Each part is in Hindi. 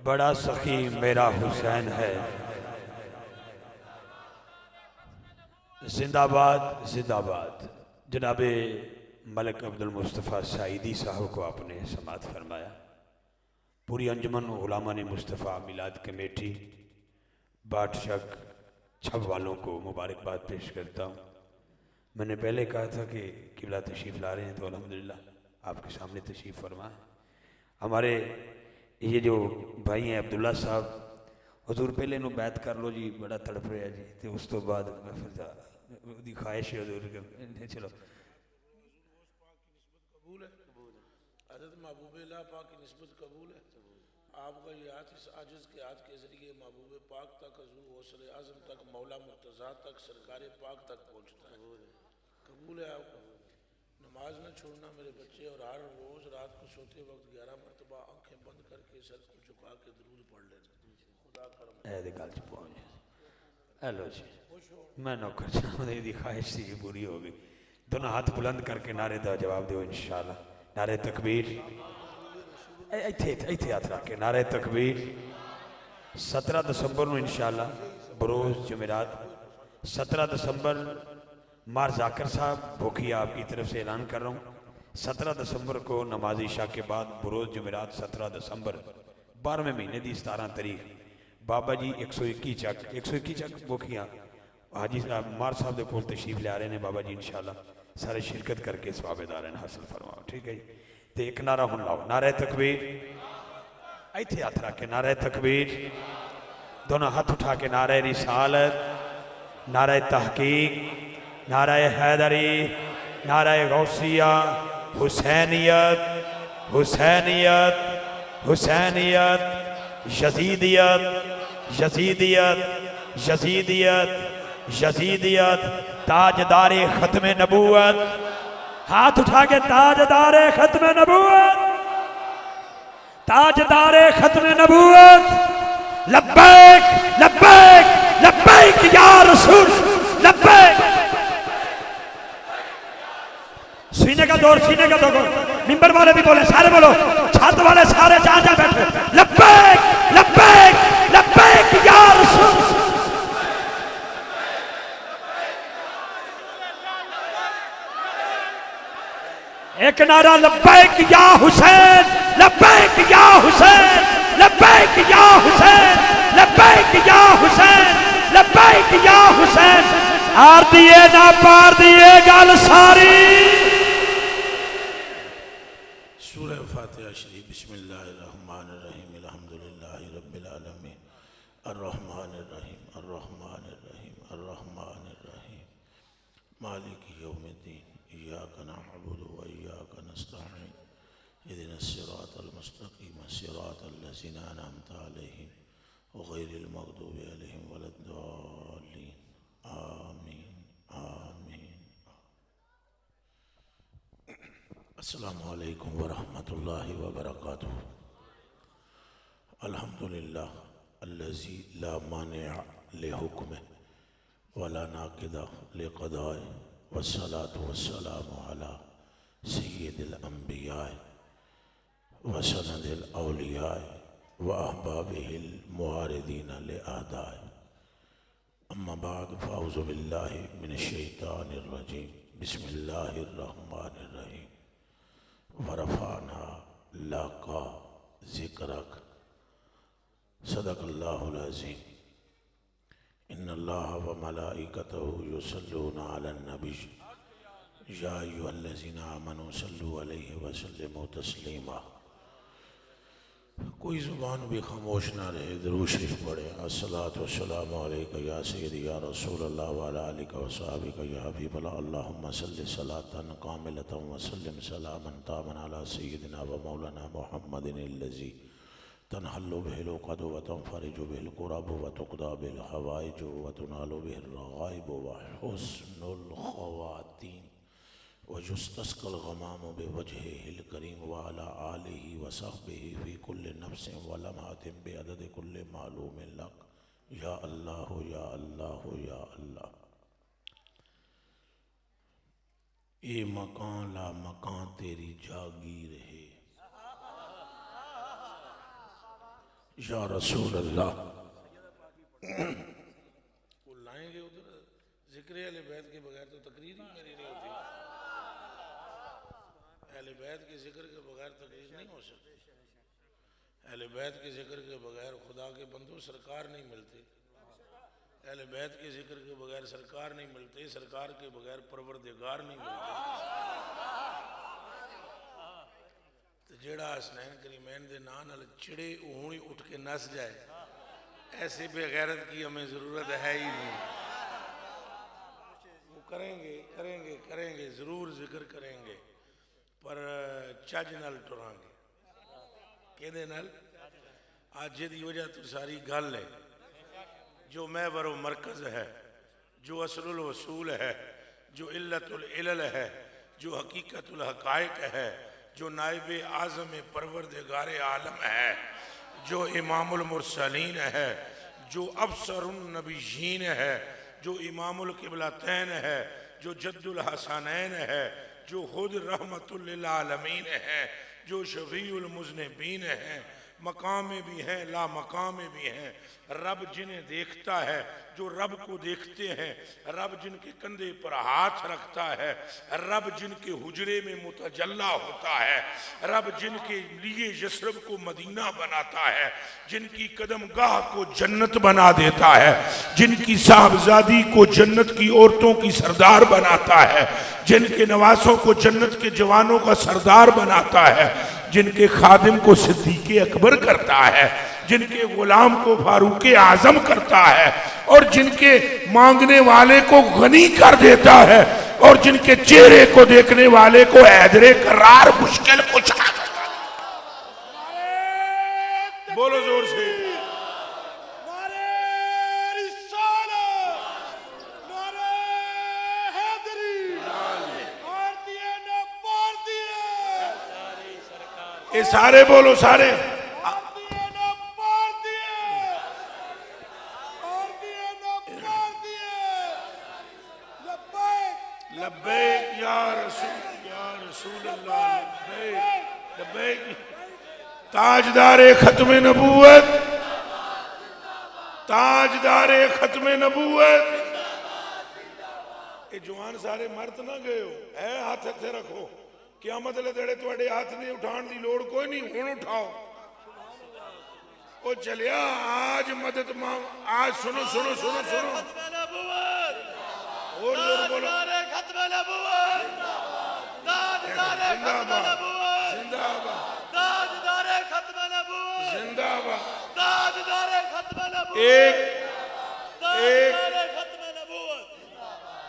बड़ा सखी मेरा हुसैन है। जिंदाबाद जिंदाबाद। जनाबे मलिक अब्दुल मुस्तफ़ा सईदी साहब को आपने समात फरमाया। पूरी अंजुमन उलामा ने मुस्तफ़ा मिलाद कमेटी बादशाह छब वालों को मुबारकबाद पेश करता हूँ। मैंने पहले कहा था कि किबला तशरीफ़ ला रहे हैं तो अल्हम्दुलिल्लाह आपके सामने तशरीफ़ फरमाएं। हमारे ये जो भाई हैं अब्दुल्ला साहब, हुजूर पहले नु बैत कर लो जी, बड़ा तड़प रहा जी, तो उस तो बाद मैं ख्वाहिश है हुजूर के चलो हज़रत महबूब-ए-इलाह पाक की निस्बत कबूल है। आपका ये हाथ इस आजिज़ के हाथ के ज़रिए महबूब पाक तक, हज़ूर गौसे आज़म तक, मौला मुर्तज़ा तक, सरकार पाक तक पहुँचता है। कबूल है आपका। नमाज न छोड़ना मेरे बच्चे, और हर रोज़ रात को सोते वक्त 11 मरतबा आँखें बंद करके सर को झुका के दरूद पढ़ लेना। खुदा करम गल च पहुँच। हेलो जी, मैं नौकर साहब की ख्वाहिश थी पूरी हो गई। दोनों हाथ बुलंद करके नारे का जवाब दो इंशाअल्लाह। नारे तकबीर, इत्थे हाथ रख के नारे तकबीर। 17 दिसंबर को इंशाअल्लाह बरोज़ जुमेरात 17 दिसंबर मार जाकर साहब भोखिया आपकी तरफ से ऐलान कर रहा हूँ। 17 दिसंबर को नमाज इशा के बाद बरोज़ जुमेरात 17 दिसंबर 12वें महीने की 17 तारीख बाबा जी 121 चक भोखिया हाजी साहब मार साहब के कोल तशरीफ लिया रहे हैं। बाबा जी इंशाअल्लाह सारे शिरकत करके स्वाबेदार हासिल फरमाओ। ठीक है जी। तो एक नारा हुन लाओ, नारे तकबीर। इत्थे हाथ रख के नारे तकबीर, दोनों हाथ उठा के नारे रिसालत, नारे तहकीक, नारे हैदरी, नारे गौसिया, हुसैनियत हुसैनियत हुसैनियत, यजीदियत यजीदियत यजीदियत यजीदियत, ताजदारे खत्म नबूवत। हाथ उठा के ताजदारे खत्म नबूवत, ताजदारे खत्म नबूवत। लब्बैक लब्बैक लब्बैक या रसूल लब्बैक। सीने का दौर, सीने का दौर। मिंबर वाले भी बोले, सारे बोलो, छत वाले सारे जहां जहां बैठे लब्बैक लब्बैक लब्बैक या रसूल। एक नारा लब्बैक या हुसैन, लब्बैक या हुसैन, लब्बैक या हुसैन, लब्बैक या हुसैन, लब्बैक या हुसैन। आर दिए ना पार दिए गल सारी। सूरह फातिहा शरीफ। बिस्मिल्लाहिर्रहमानिर्रहीम, अल्हम्दुलिल्लाहि रब्बिल आलमीन, अर्रहमानिर्रहीम अर्रहमानिर्रहीम अर्रहमानिर्रहीम, मालिकि यौमिद्दीन, इय्याका नअबुदु व इय्याका नस्तईन, इहदिनस सिरातल मुस्तकीम, सिरातल लज़ीना अनअमता अलैहिम गैरिल मग़दूबि अलैहिम वलद्दाल्लीन। आमीन आमीन। अस्सलामु अलैकुम व रहमतुल्लाहि व बरकातुहू। अल्हम्दुलिल्लाह अल्लज़ी ला मानिअ लिहुक्मिही वला नाक़िदा लिक़दाइही, वस्सलातु वस्सलामु अला सय्यिदिल अंबिया व सनदिल औलिया व अहबाबिहिल मुआरिदीन लिअअदाए। अम्मा बाद फ़अऊज़ु बिल्लाहि मिनश शैतानिर रजीम। बिस्मिल्लाहिर्रहमानिर्रहीम। वरफ़अना लका ज़िक्रक। सदक़ल्लाहुल अज़ीम। इन्नल्लाह व मलाइकतहु युसल्लूना अलन नबी या अय्युहल्लज़ीना आमनू सल्लु अलैहि व सल्लिमू तस्लीमा। कोई ज़ुबान भी खामोश ना रहे, दुरूद शरीफ पढ़े। अस्सलातु वस्सलामु अलैका या सय्यदी या रसूलल्लाह व अला आलिका व सहाबिका या हबीबल्लाह। अल्लाहुम्मा सल्लि सलातन कामिलतन व सल्लिम सलामन तामन अला सय्यदिना व मौलाना मुहम्मदिनिल्लज़ी तनहल्लु बिहिल उक़द व तनफ़रिजु बिहिल कुरब व तुक़दा बिहिल हवाइज व तुनालु बिहिर रग़ाइब व हुस्नुल ख़वातीम व युस्तस्क़ल ग़माम बिवजहिहिल करीम व अला आलिहि व सहबिहि फ़ी कुल्लि नफ़्सिन व लम्हातिन बिअददि कुल्लि मालूमिन लक। या अल्लाह या अल्लाह या अल्लाह। ए मकान ला मकान तेरी जागीर है, या रसूल अल्लाह। वो लाएंगे उधर जिक्र अहले बैत के बगैर तो तकरीर ही मेरी नहीं होती। अहले बैत के जिक्र के बगैर तकरीर नहीं हो सकती। अहले बैत के जिक्र के बगैर खुदा के बंदों सरकार नहीं मिलती। अहले बैत के जिक्र के बगैर सरकार नहीं मिलती। सरकार के बगैर परवरदिगार नहीं मिलते। तो जेड़ा हसनैन करीमैन दे नाम नाल चिड़े ऊँ ही उठ के नस जाए, ऐसे बेगैरत की हमें जरूरत है ही नहीं। वो करेंगे करेंगे करेंगे जरूर जिक्र करेंगे, पर चज नाल टुरांगे। कहदे नाल अज दी वजह तो सारी गल है। जो महवर व मरकज है, जो असलुल वसूल है, जो इल्लतुल इलल है, जो हकीकतुल हकायक है, जो नाइब आज़म परवरदिगार आलम है, जो इमामुल मुरसलीन है, जो अफसरुन नबीयीन है, जो इमामुल किबलतैन है, जो जद्दुल हसनैन है, जो खुद रहमतुल लिल आलमीन है, जो शफीउल मुज़निबीन है, मकाम में भी हैं ला मकाम में भी हैं। रब जिन्हें देखता है, जो रब को देखते हैं, रब जिनके कंधे पर हाथ रखता है, रब जिनके हुजरे में मुतजल्ला होता है, रब जिनके लिए यशरब को मदीना बनाता है, जिनकी कदम गाह को जन्नत बना देता है, जिनकी साहबजादी को जन्नत की औरतों की सरदार बनाता है, जिनके नवासों को जन्नत के जवानों का सरदार बनाता है, जिनके खादिम को सिद्दीक़े अकबर करता है, जिनके गुलाम को फारूक आजम करता है, और जिनके मांगने वाले को गनी कर देता है, और जिनके चेहरे को देखने वाले को हैदरे करार मुश्किल कुछ आ जाता है। बोलो जोर से। ये सारे बोलो सारे। लब्बैक या रसूल अल्लाह लब्बैक लब्बैक। ताजदारे खत्म नबूवत, ताजदारे खत्म नबूवत। ये जवान सारे मर्द ना गए हो है, हाथ हथे रखो। क्या मतलब तेरे थोड़े हाथ नहीं उठाने की लोड़ कोई नहीं, हुण उठाओ। ओ चलिया आज मदद मांग। आज सुनो सुनो सुनो सुनो और जोर बोलो।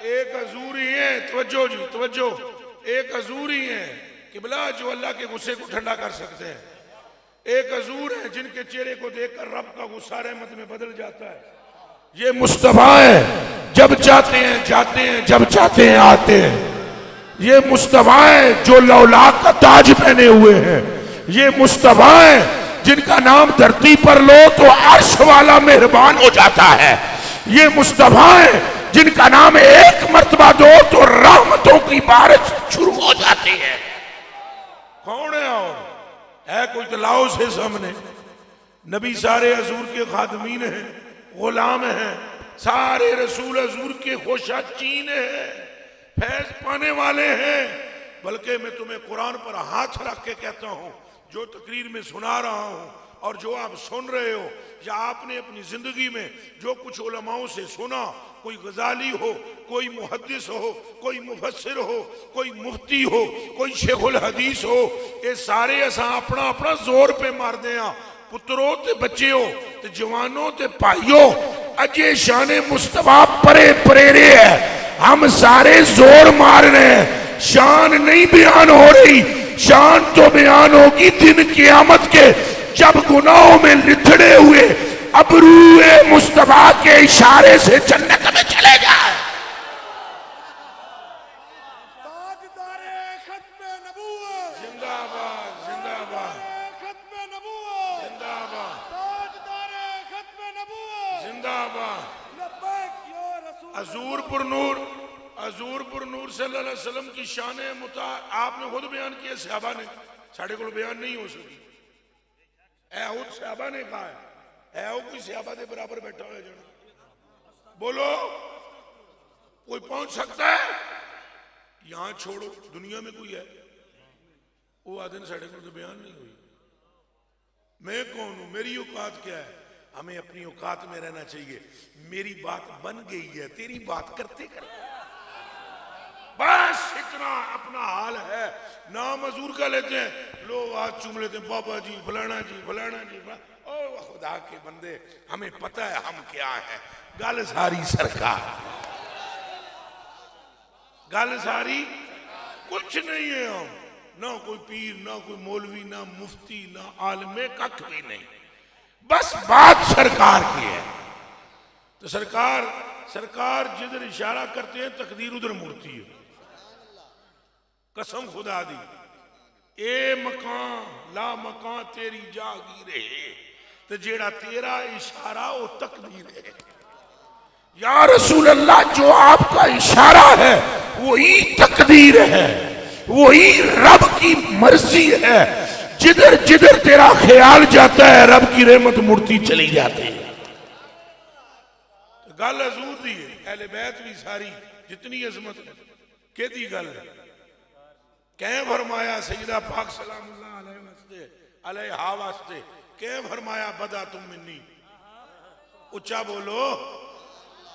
एक अजूरी है, तवज्जो जी तवज्जो। एक अजूर ही है किबला जो अल्लाह के गुस्से को ठंडा कर सकते हैं। एक अजूर है जिनके चेहरे को देखकर रब का गुस्सा रहमत में बदल जाता है। ये मुस्तफा है, जब चाहते हैं जाते हैं, जब चाहते हैं आते हैं। ये मुस्तफा है जो लौलाक का ताज पहने हुए हैं। ये मुस्तफा है जिनका नाम धरती पर लो तो अर्श वाला मेहरबान हो जाता है। ये मुस्तफा है जिनका नाम एक मर्तबा दो तो रहमतों की बारिश शुरू हो जाती है। कौन है और है कोई तो लाओ से सामने। नबी सारे हजूर के खादमीन हैं, गुलाम हैं। सारे रसूल हजूर के खोशा चीन है, फैज पाने वाले हैं। बल्कि मैं तुम्हें कुरान पर हाथ रख के कहता हूं, जो तकरीर में सुना रहा हूं और जो आप सुन रहे हो या आपने अपनी जिंदगी में जो कुछ उलमाओं से सुना, कोई गजाली हो, कोई मुहद्दिस हो, कोई मुफस्सिर हो, कोई मुफ्ती हो, कोई शेखुल हदीस हो, ये सारे असा अपना अपना जोर पे मारते हैं। पुत्रों ते बच्चों ते जवानों ते भाइयों, अजे शाने मुस्तफा परे परेरे है। हम सारे जोर मार रहे हैं, शान नहीं बयान हो रही। शान तो बयान होगी दिन क़यामत के, जब गुनाहों में लिथड़े हुए अबरूए मुस्तफा के इशारे से जन्नत में चले जाए। जिंदाबाद जिंदाबाद जिंदाबाद जिंदाबाद। हजूरपुर नूर सल्लल्लाहु अलैहि वसल्लम की शान मुता आपने खुद बयान किया, सहाबा ने। साढ़े को बयान नहीं हो सकी। ऐ उद सहाबा ने कहा है वो कोई सहाबा के बराबर बैठा हो जाना? बोलो कोई पहुंच सकता है? यहां छोड़ो, दुनिया में कोई है? वो आदमी साढ़े को तो बयान नहीं हुई। मैं कौन हूं, मेरी औकात क्या है? हमें अपनी औकात में रहना चाहिए। मेरी बात बन गई है, तेरी बात करते करते बस इतना अपना हाल है। नाम हजूर का लेते हैं, लोग हाथ चूम लेते हैं, बाबा जी फलाना जी फलाना जी ओ खुदा के बंदे, हमें पता है हम क्या है। गल सारी सरकार, गल सारी कुछ नहीं है। हम ना कोई पीर, ना कोई मौलवी, ना मुफ्ती, ना आलमे, कख भी नहीं। बस बात सरकार की है। तो सरकार जिधर इशारा करते हैं तकदीर उधर मुड़ती है। कसम खुदा दी, ए मकान ला मकान तेरी जागीर है, तो जेड़ा तेरा इशारा वो तकदीर है। या रसूल अल्लाह, जो आपका इशारा है वही तकदीर है, वही रब की मर्जी है। जिधर जिधर तेरा ख्याल जाता है रब की रहमत मुड़ती चली जाती है। तो गल हजूर दी है, अहले बैत भी सारी जितनी अजमत के दी गल है। कैं फरमाया सईदा पाक सलामुल्लाह अलैहा वास्ते, कैं फरमाया बदा तुम मिन्नी। उच्चा बोलो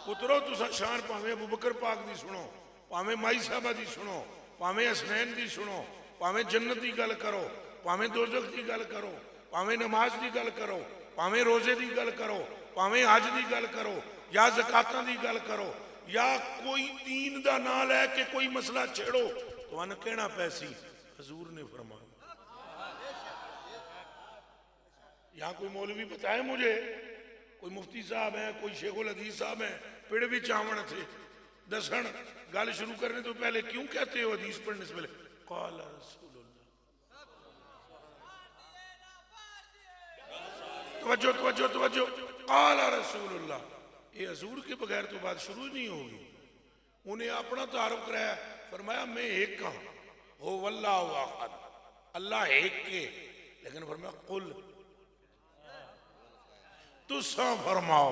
पुत्रो, तुसा शान भावे अबू बकर पाक दी सुनो, भावे माई साहबा दी सुनो, भावे हसनैन दी सुनो, भावे जन्नत की गल करो, भावे दोजख की गल करो, भावे नमाज की गल करो, भावे रोजे की गल करो, भावे हज की गल करो, या ज़कातां की गल करो, या कोई दीन का ना लैके कोई मसला छेड़ो तो अन कहना पैसी हजूर ने फरमाया। यहाँ कोई मौलवी बताए मुझे, कोई मुफ्ती साहब है, कोई शेखुल हदीस साहब है, पिड़ भी चावण थे दसन गल शुरू करने तो पहले क्यों कहते हो हदीस पढ़ने से पहले काला रसूलुल्लाह। तवज्जो तवज्जो तवज्जो, काला रसूलुल्लाह। ये हजूर के बगैर तो बात शुरू ही नहीं होगी। उन्हें अपना तारुफ कराया, फरमाया मैं एक का हो वल्लाहु अहद, अल्लाह एक के, लेकिन फरमाया कुल तुसा फरमाओ।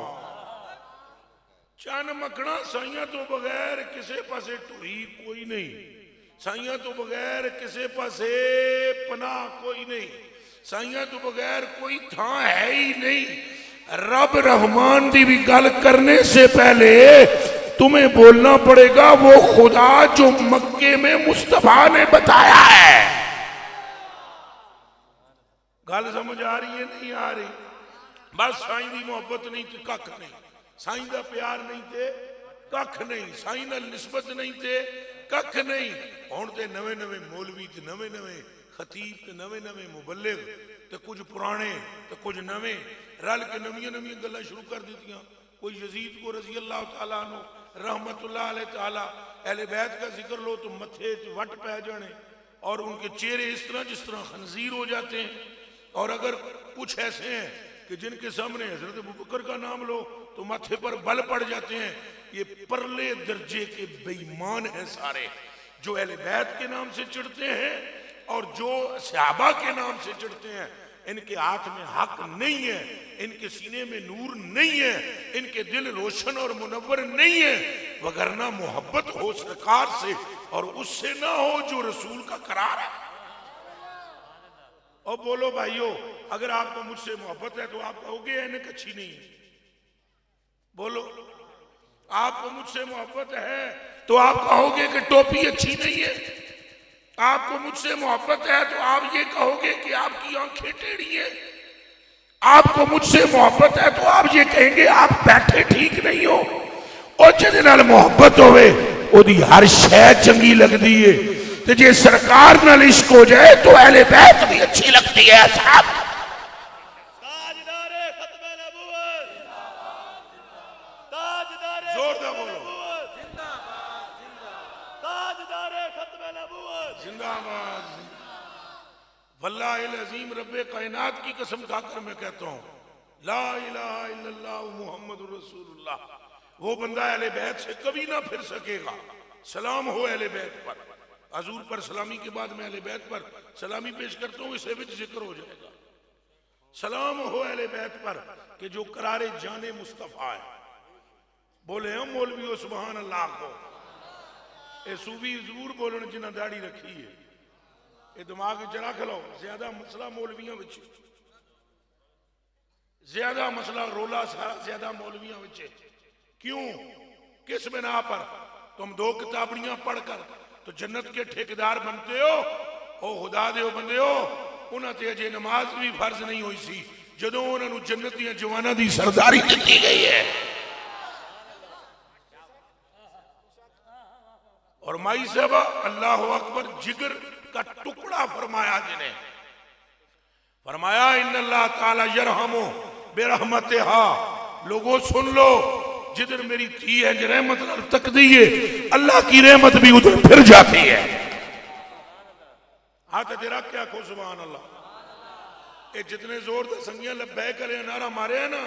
चन मखना साइया तो बगैर किसे पासे टुरी कोई नहीं, साइया तो बगैर किसे पासे पनाह कोई नहीं, साइया तो बगैर कोई था है ही नहीं। रब रहमान की भी गल करने से पहले तुम्हें बोलना पड़ेगा वो खुदा जो मक्के में मुस्तफा ने बताया है। गल समझ आ रही है नहीं आ रही? बस साईं की मोहब्बत नहीं तो कख नहीं, साईं का प्यार नहीं थे कख नहीं, साईं नाल निस्बत नहीं थे कख नहीं। हुण ते नवे नवे मौलवी ते नवे नवे खतीब ते नवे नवे मुबल्लिग ते कुछ पुराने ते कुछ नवे रल के नवियां नवियां गल्लां शुरू कर दित्तियां। कोई यजीद को रजी अल्लाह तआला अन्हु रहमतुल्लाह अलैहि तआला अहले बैत का जिक्र लो तो मथे वट पै जाने और उनके चेहरे इस तरह जिस तरह खंजीर हो जाते हैं। और अगर कुछ ऐसे हैं कि जिनके सामने हजरत अबू बकर का नाम लो तो माथे पर बल पड़ जाते हैं। ये परले दर्जे के बेईमान हैं सारे, जो अहले बैत के नाम से चिढ़ते हैं और जो सहाबा के नाम से चिढ़ते हैं। इनके हाथ में हक नहीं है, इनके सीने में नूर नहीं है, इनके दिल रोशन और मुनव्वर नहीं है। वगरना मोहब्बत हो सरकार से और उससे ना हो जो रसूल का करार है। और बोलो भाइयों, अगर आपको मुझसे मोहब्बत है तो आप कहोगे इन्हें अच्छी नहीं है? बोलो, आपको मुझसे मोहब्बत है तो आप कहोगे कि टोपी अच्छी नहीं है? आपको मुझसे मोहब्बत है तो आप ये कहोगे कि आपकी आंखें टेढ़ी है? आपको मुझसे मोहब्बत है तो आप ये कहेंगे आप बैठे ठीक नहीं हो। और जिहदे नाल मोहब्बत होवे ओदी हर शय चंगी लगदी है। तो जे सरकार नाल इश्क हो जाए तो अहले बैत भी अच्छी लगती है। साहब जोरदार बोलो, जिंदाबाद। वल्लाहिल अज़ीम रब्बे कायनात की कसम खाकर मैं कहता हूँ, ला इलाहा इल्लल्लाह मुहम्मदुर रसूलुल्लाह। वो बंदा अहले बैत से कभी ना फिर सकेगा। सलाम हो अहले बैत पर। हजूर पर सलामी के बाद मैं अहले बैत पर सलामी पेश करता हूँ, इसे भी जिक्र हो जाएगा। सलाम हो अहले बैत पर कि जो करारे जाने मुस्तफा है। बोले हम मौलवी हो सुभान अल्लाह को। ये सूफी जरूर बोलन जिन्हें दाढ़ी रखी है। ये दिमाग च रख लो। ज्यादा मसला मौलवियों विच, ज्यादा मसला रोला सारा ज्यादा मौलवियों विच। क्यों, किस बिना पर? तुम 2 किताबड़ियां पढ़कर तो जन्नत के ठेकेदार बनते हो। ओ खुदा दे बंदे हो, उन्हां ते अजे नमाज भी फर्ज नहीं हुई सी जदों उन्हां नूं जन्नत दी जवानां दी सरदारी दी गई है। और माई साहबा अल्लाह अकबर जिगर का टुकड़ा फरमाया जिन्हें फरमाया इन्नल्लाह ताला यरहमु बिरहमतिहा। लोगों सुन लो, जिधर मेरी थी है रहमत तक दी है, अल्लाह की रहमत भी उधर फिर जाती है। हाथ तेरा क्या खो सुभान अल्लाह। ये जितने जोर से संगियां लब्बै करे नारा मारे ना,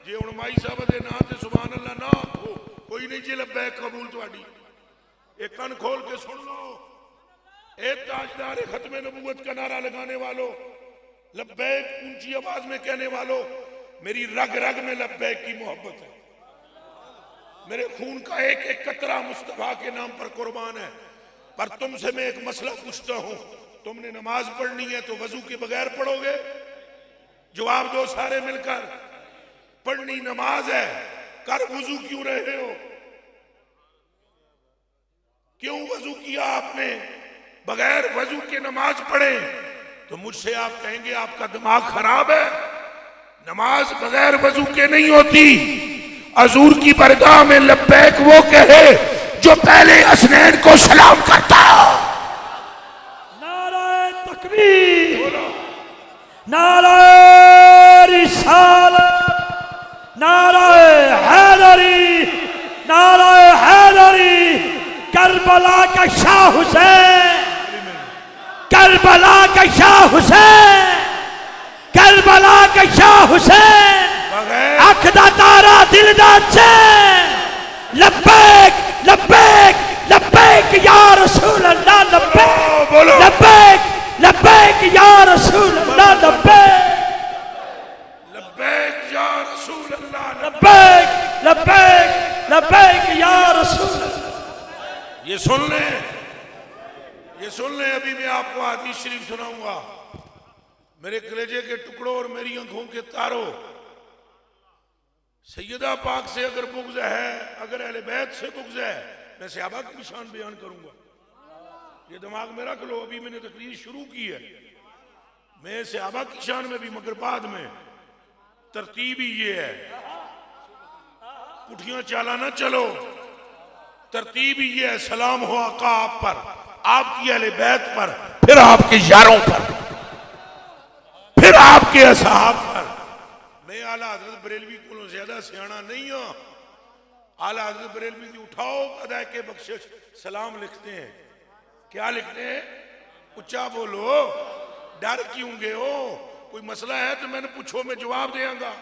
जे हुण माई साहब दे नां ते सुभान अल्लाह ना आखो कोई नहीं जी लब्बै कबूल तुहाडी। एक कान खोल के सुन लो। एक ताजदार खत्मे नबूवत का नारा लगाने वालों, लब्बैक ऊंची आवाज में कहने वालों, मेरी रग रग में लब्बैक की मोहब्बत है। मेरे खून का एक एक कतरा मुस्तफा के नाम पर कुर्बान है। पर तुमसे मैं एक मसला पूछता हूं, तुमने नमाज पढ़नी है तो वजू के बगैर पढ़ोगे? जवाब दो सारे मिलकर। पढ़नी नमाज है, कर वजू क्यों रहे हो? क्यों वजू किया आपने? बगैर वजू के नमाज पढ़े तो मुझसे आप कहेंगे आपका दिमाग खराब है। नमाज बगैर वजू के नहीं होती। हजूर की बरगाह में लब्बैक वो कहे जो पहले हसनैन को सलाम करता हो। नारे तकबीर, नारे रिसालत, नारे हैदरी, नारे हैदरी। करबला का शाह हुसैन, करबला का शाह हुसैन, करबला का शाह हुसैन। अख दा तारा दिल दा चैन। लब्बैक लब्बैक लब्बैक या रसूल अल्लाह, लब्बैक लब्बैक लब्बैक या रसूल अल्लाह, लब्बैक लब्बैक या रसूल अल्लाह, लब्बैक लब्बैक लब्बैक या रसूल। ये सुन लें, ये सुन लें। अभी मैं आपको हदीस शरीफ सुनाऊंगा। मेरे कलेजे के टुकड़ों और मेरी आंखों के तारों, सैयदा पाक से अगर बुग़्ज़ है, अगर अहले बैत से बुग़्ज़ है, मैं सहाबा की शान बयान करूंगा। ये दिमाग में रख लो। अभी मैंने तकरीर शुरू की है, मैं सहाबा की शान में भी, मगर बाद में तरतीब ही ये है। पुठियां चाला ना चलो, तरतीब ही ये है। सलाम हो आका आप पर, आपकी अहले बैत पर, फिर आपके यारों पर, फिर आपके असहाब पर। मैं आला हजरत बरेलवी को ज्यादा सियाना नहीं हूं। आला हजरत बरेलवी की उठाओ अदा के बख्शिश सलाम लिखते हैं। क्या लिखते हैं? ऊंचा बोलो, डर क्यों गए हो? कोई मसला है तो मैंने पूछो, मैं जवाब देंगा।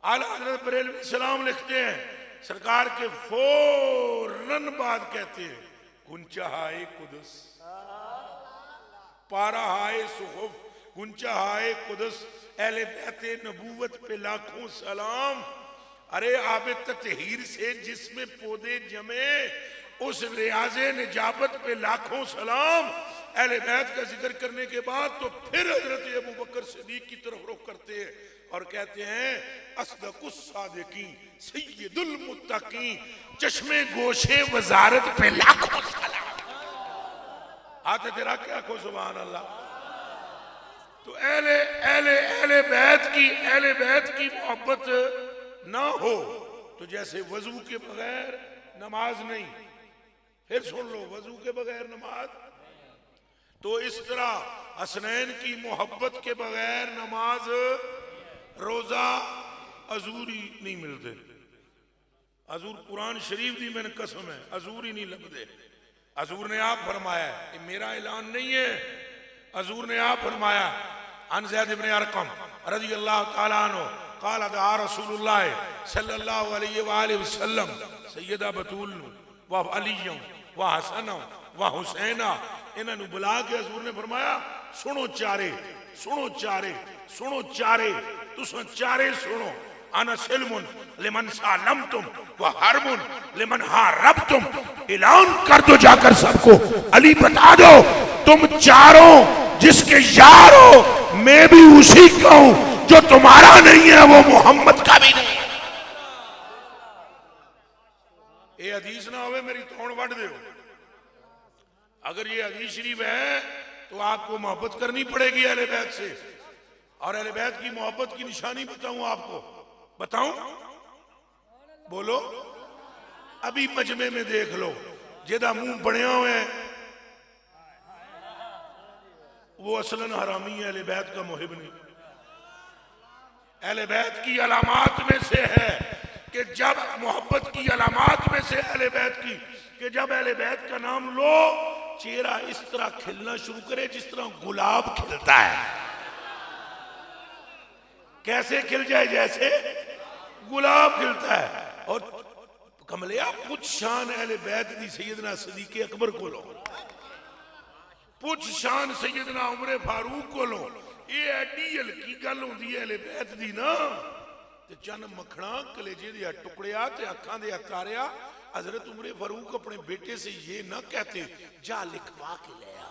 आला हजरत बरेलवी सलाम लिखते हैं, सरकार के फौरन बाद कहते हैं गुंचा हाय कुदस, पारा हाय सुहुफ, गुंचा हाय कुदस, अहले बैते नबूवत पे लाखों सलाम। अरे आबे ततहीर से जिसमें पौधे जमे, उस रियाजे निजाबत पे लाखों सलाम। अहले बैत का जिक्र करने के बाद तो फिर हजरत अबू बकर सिद्दीक की तरफ रुख करते हैं और कहते हैं अस्दकुस सादिकीन सय्यदुल मुत्तकीन, चश्मे गोशे वजारत पे लाखों सलाम। आते तेरा क्या खो सुभान अल्लाह। तो अहले बैत की मोहब्बत ना हो तो जैसे वजू के बगैर नमाज नहीं। फिर सुन लो, वजू के बगैर नमाज। तो इस तरह हसनैन की मोहब्बत के बगैर नमाज, रोजा, अजूरी नहीं मिलते। अजूर कुरान शरीफ दी मैंने कसम है, अजूर ही नहीं लगते। अजूर ने आप फरमाया, ये मेरा ऐलान नहीं है, अजूर ने आप फरमाया अन ज़ैद इब्न अरक़म रज़ियल्लाहु ताला अन्हु क़ाल दआ रसूलुल्लाह सल्लल्लाहु अलैहि वसल्लम सैयदा बतूल व अलिय्य व हसन व हुसैना। इन्होंने बुला के हजूर ने फरमाया सुनो चारे, सुनो चारे तुम चारे सुनो। अना सिल्मुन लिमन सालमतुम व हरमुन लिमन हारबतुम। ऐलान कर दो जाकर सबको, अली बता दो तुम चारों जिसके यार हो, मैं भी उसी का हूं, जो तुम्हारा नहीं है वो मोहम्मद का भी नहीं है। ये हदीस ना होवे मेरी तोड़ वड़ दो। अगर ये हदीस शरीफ है तो आपको मोहब्बत करनी पड़ेगी अहले बैत से। और अहले बैत की मोहब्बत की निशानी बताऊं आपको, बताऊं? बोलो। अभी मजमे में देख लो, जेदा मुंह बनया हुआ है वो असलन हरामी है, अहले बैत का मुहिब नहीं। अहले बैत की अलामात में से है कि जब मोहब्बत की अलामात में से अहले बैत की, कि जब अहले बैत का नाम लो चेहरा इस तरह खिलना शुरू करे जिस तरह गुलाब खिलता है। कैसे खिल जाए? जैसे गुलाब खिलता है। और कमलिया पुछ शान अहले बैत दी सैयदना सदीक अकबर को लो, पुछ शान सैयदना उमर फारूक को लो। ये एडी हल्की गल होंदी है अहले बैत दी ना, ते चन मखना कलेजे दिया टुकड़िया ते अखां दे तारिया। हजरत उमर फारूक अपने बेटे से ये ना कहते जा लिखवा के ले आ।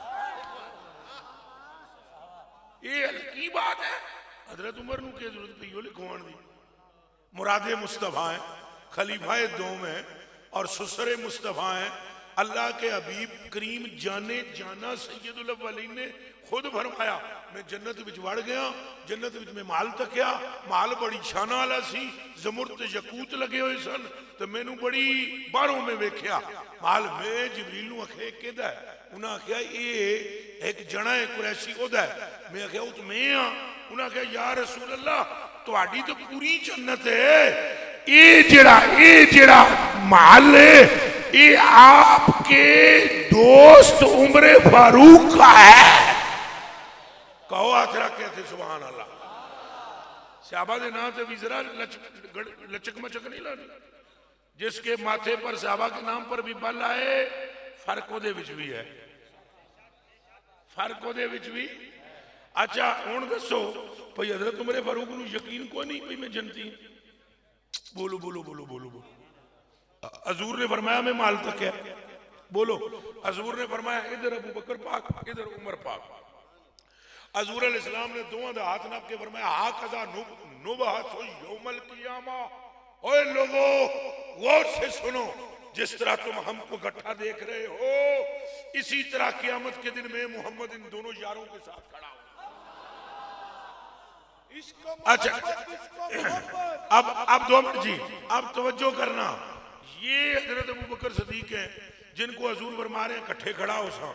ये हल्की बात है। हजरत उमर नूं की जरूरत पई लिखवाण दी? मुरादे मुस्तफा है, खलीफाए दोम है और सुसरे मुस्तफा है। अल्लाह के हबीब करीम जाने जाना सैयदुल अव्वलीन ने खुद फरमाया, मैं जन्नत विच वड़ गया, जन्नत विच मैं माल तकिया, माल बड़ी शाना वाला सी, जमुर ते यकूत लगे हुए सन, तो मैनू बड़ी बाहरों में वेख्या माल। मैं जिबरील नूं आखे किहदा है? उन्हें आख्या ये एक जना है कुरैशी ओदा है। मैं आख्या वो तो मैं हाँ। उन्हें आख्या या रसूल अल्लाह तुहाडी तो पूरी जन्नत है, ये जेड़ा माल है ये आपके दोस्त उमर फारूक का है। कहो हाथ रख के थे सुभान अल्लाह। सहाबा दे नाम ते भी जरा लचक मचक नहीं लानी। जिसके माथे पर सहाबा के नाम पर भी बल आए, फर्क ओदे विच भी है, फर्क ओदे विच भी। अच्छा हुण दसो भाई हजरत उमर फारूक नूं यकीन को नहीं भाई मैं जनती? बोलो बोलो बोलो बोलो बोलो। हजूर ने फरमाया मैं माल तक है। बोलो। हजूर ने फरमाया इधर अबू बकर पाक, इधर उमर पाक। हजूर अलैहिस्सलाम ने दोवां दा हाथ नाप के फरमाया हा कजा नुबअसु यौमल क़ियामा। ओए लोगो गौर से सुनो, जिस तरह तुम हमको इकट्ठा देख रहे हो इसी तरह क़यामत के दिन में मोहम्मद इन दोनों यारों के साथ खड़ा हूं। अच्छा अब 2 मिनट जी, अब तवज्जो करना। ये हजरत अबू बकर सदीक हैं जिनको हजूर फरमा रहे हैं इकट्ठे खड़ा हो सा।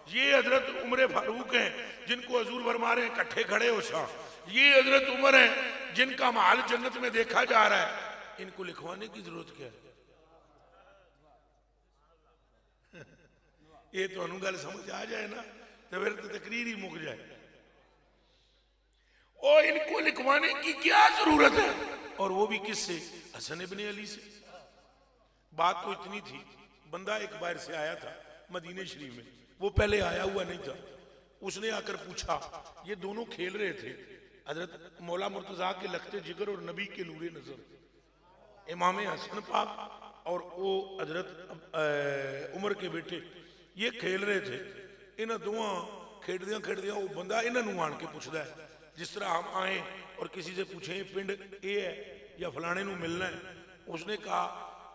ये हजरत उमर फारूक हैं जिनको हजूर फरमा रहे हैं इकट्ठे खड़े हो सा। ये हजरत उमर हैं जिनका माल जन्नत में देखा जा रहा है। इनको लिखवाने की जरूरत क्या है? ये तो गल समझ आ जाए ना तो फिर तो तकरीर ही मुक जाए। और इनको लिखवाने की क्या जरूरत है? और वो भी किससे? हसन इब्ने अली से। बात तो इतनी थी, बंदा एक बार से आया था मदीने शरीफ में, वो पहले आया हुआ नहीं था। उसने आकर पूछा, ये दोनों खेल रहे थे, हजरत मौला मुर्तजा के लखते जिगर और नबी के नूरे नजर, इमाम हसन पाक और वो हजरत उमर के बेटे, ये खेल रहे थे। इन्होंने दोवां खेड़दियां खेड़दियां वो बंदा इन्होंने आन के पूछता है, जिस तरह हम आए और किसी से पूछे पिंड ये है या फलाने नू मिलना है। उसने कहा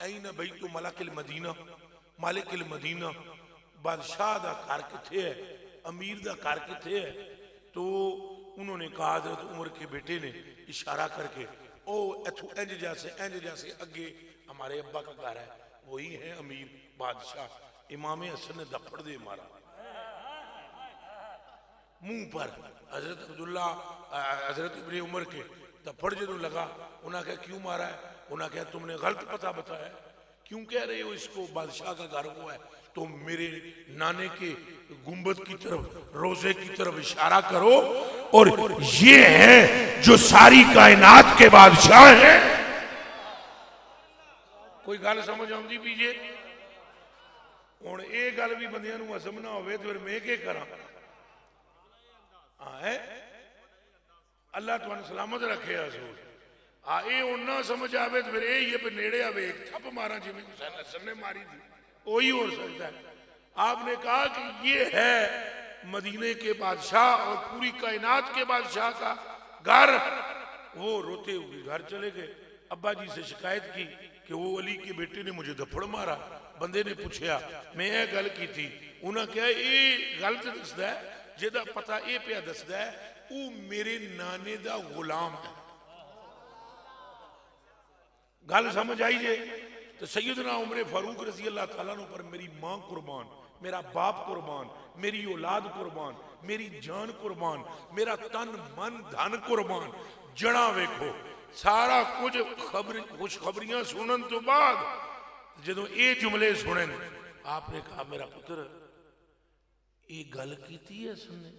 ऐन बैतु मलकिल मदीना, मालिकिल मदीना, बादशाह दा घर किथे है, अमीर दा घर किथे है? तो उन्होंने कहा, हजरत उमर के बेटे ने इशारा करके, ओ इथों इंज जैसे अगे हमारे अब्बा का घर है, वही है अमीर बादशाह। इमाम हसन ने दपड़ दे मारा मुंह पर। हजरत अब्दुल्ला हजरत इब्ने उमर के दपड़ जो लगा, उन्हें कहा क्यों मारा है? उन्हें कहा तुमने गलत पता बताया, क्यों कह रहे हो इसको बादशाह का घर वो है? तो मेरे नाने के गुंबद की तरफ, रोजे की तरफ इशारा करो और ये है जो सारी कायनात के बादशाह हैं। कोई गल समझ आती पीजे? हुण ये गल भी बंदियां नूं हजम ना होवे तो फिर मैं क्या करा? अल्लाह तुहानू सलामत रखे हजूर आ ये उन्ना समझ आवे तो फिर ये भी नेड़े आवे एक थप मारा जिमें हुसैन हसन ने मारी थी वही हो सकता है। आपने कहा कि ये है मदीने के बादशाह और पूरी कायनात के बादशाह का घर। वो रोते हुए घर चले गए, अब्बा जी से शिकायत की कि वो अली के बेटे ने मुझे धप्पड़ मारा। बंदे ने पूछा मैं ये गल की थी, उन्हें कहा ये गल तो दसदा है जिहदा पता ये पिया दसदा है वो मेरे नाने दा गुलाम है। गल समझ आई जे तो सैयदना उमर फारूक रजी अल्लाह तआला अन्हु पर मेरी मां कुर्बान, मेरा बाप कुर्बान, मेरी औलाद कुर्बान, मेरी जान कुर्बान, मेरा तन मन धन कुर्बान। जड़ा वेखो सारा कुछ खुशखबरियां सुनन तो बाद जदों ये जुमले सुने आपने कहा मेरा पुत्र ये गल कीती है सुनने,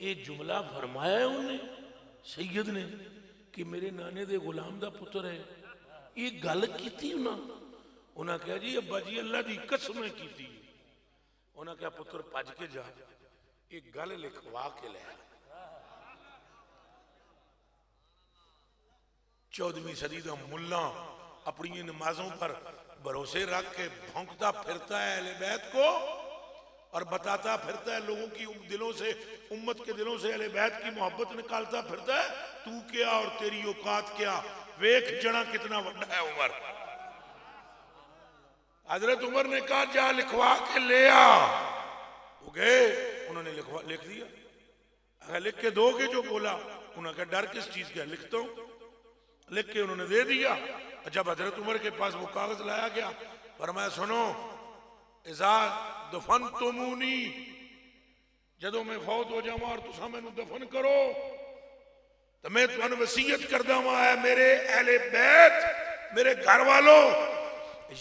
ये जुमला फरमाया है उन्हें सैयद ने कि मेरे नाने दे गुलाम दा पुत्र है, ये गल कीती उन्हें कहा जी अब्बा जी अल्लाह दी कसम कीती। उन्हें कहा पुत्र भज के जा ये गल लिखवा के ले। 14वीं सदी का मुल्ला अपनी नमाजों पर भरोसे रख के भौंकता फिरता है अहले बैत को और बताता फिरता है लोगों की दिलों से, उम्मत के दिलों से अहले बैत की मोहब्बत निकालता फिरता है। तू क्या और तेरी औकात क्या, वेख जना कितना बड़ा है उमर। हजरत उमर ने कहा जा लिखवा के ले आ। वो गए, उन्होंने लिख दिया। अगर लिख के दोगे जो बोला, उन्होंने कहा डर किस चीज का, लिखता हूं। लिख के उन्होंने दे दिया। जब हजरत उमर के पास वो कागज लाया गया, फरमाया सुनो इज़ा दफनतुमूनी, जदों मैं फौत हो जावा और तुसा मैनू दफन करो तो मैं तुहानू वसीयत करदा वां है मेरे अहले बैत, मेरे घर वालों,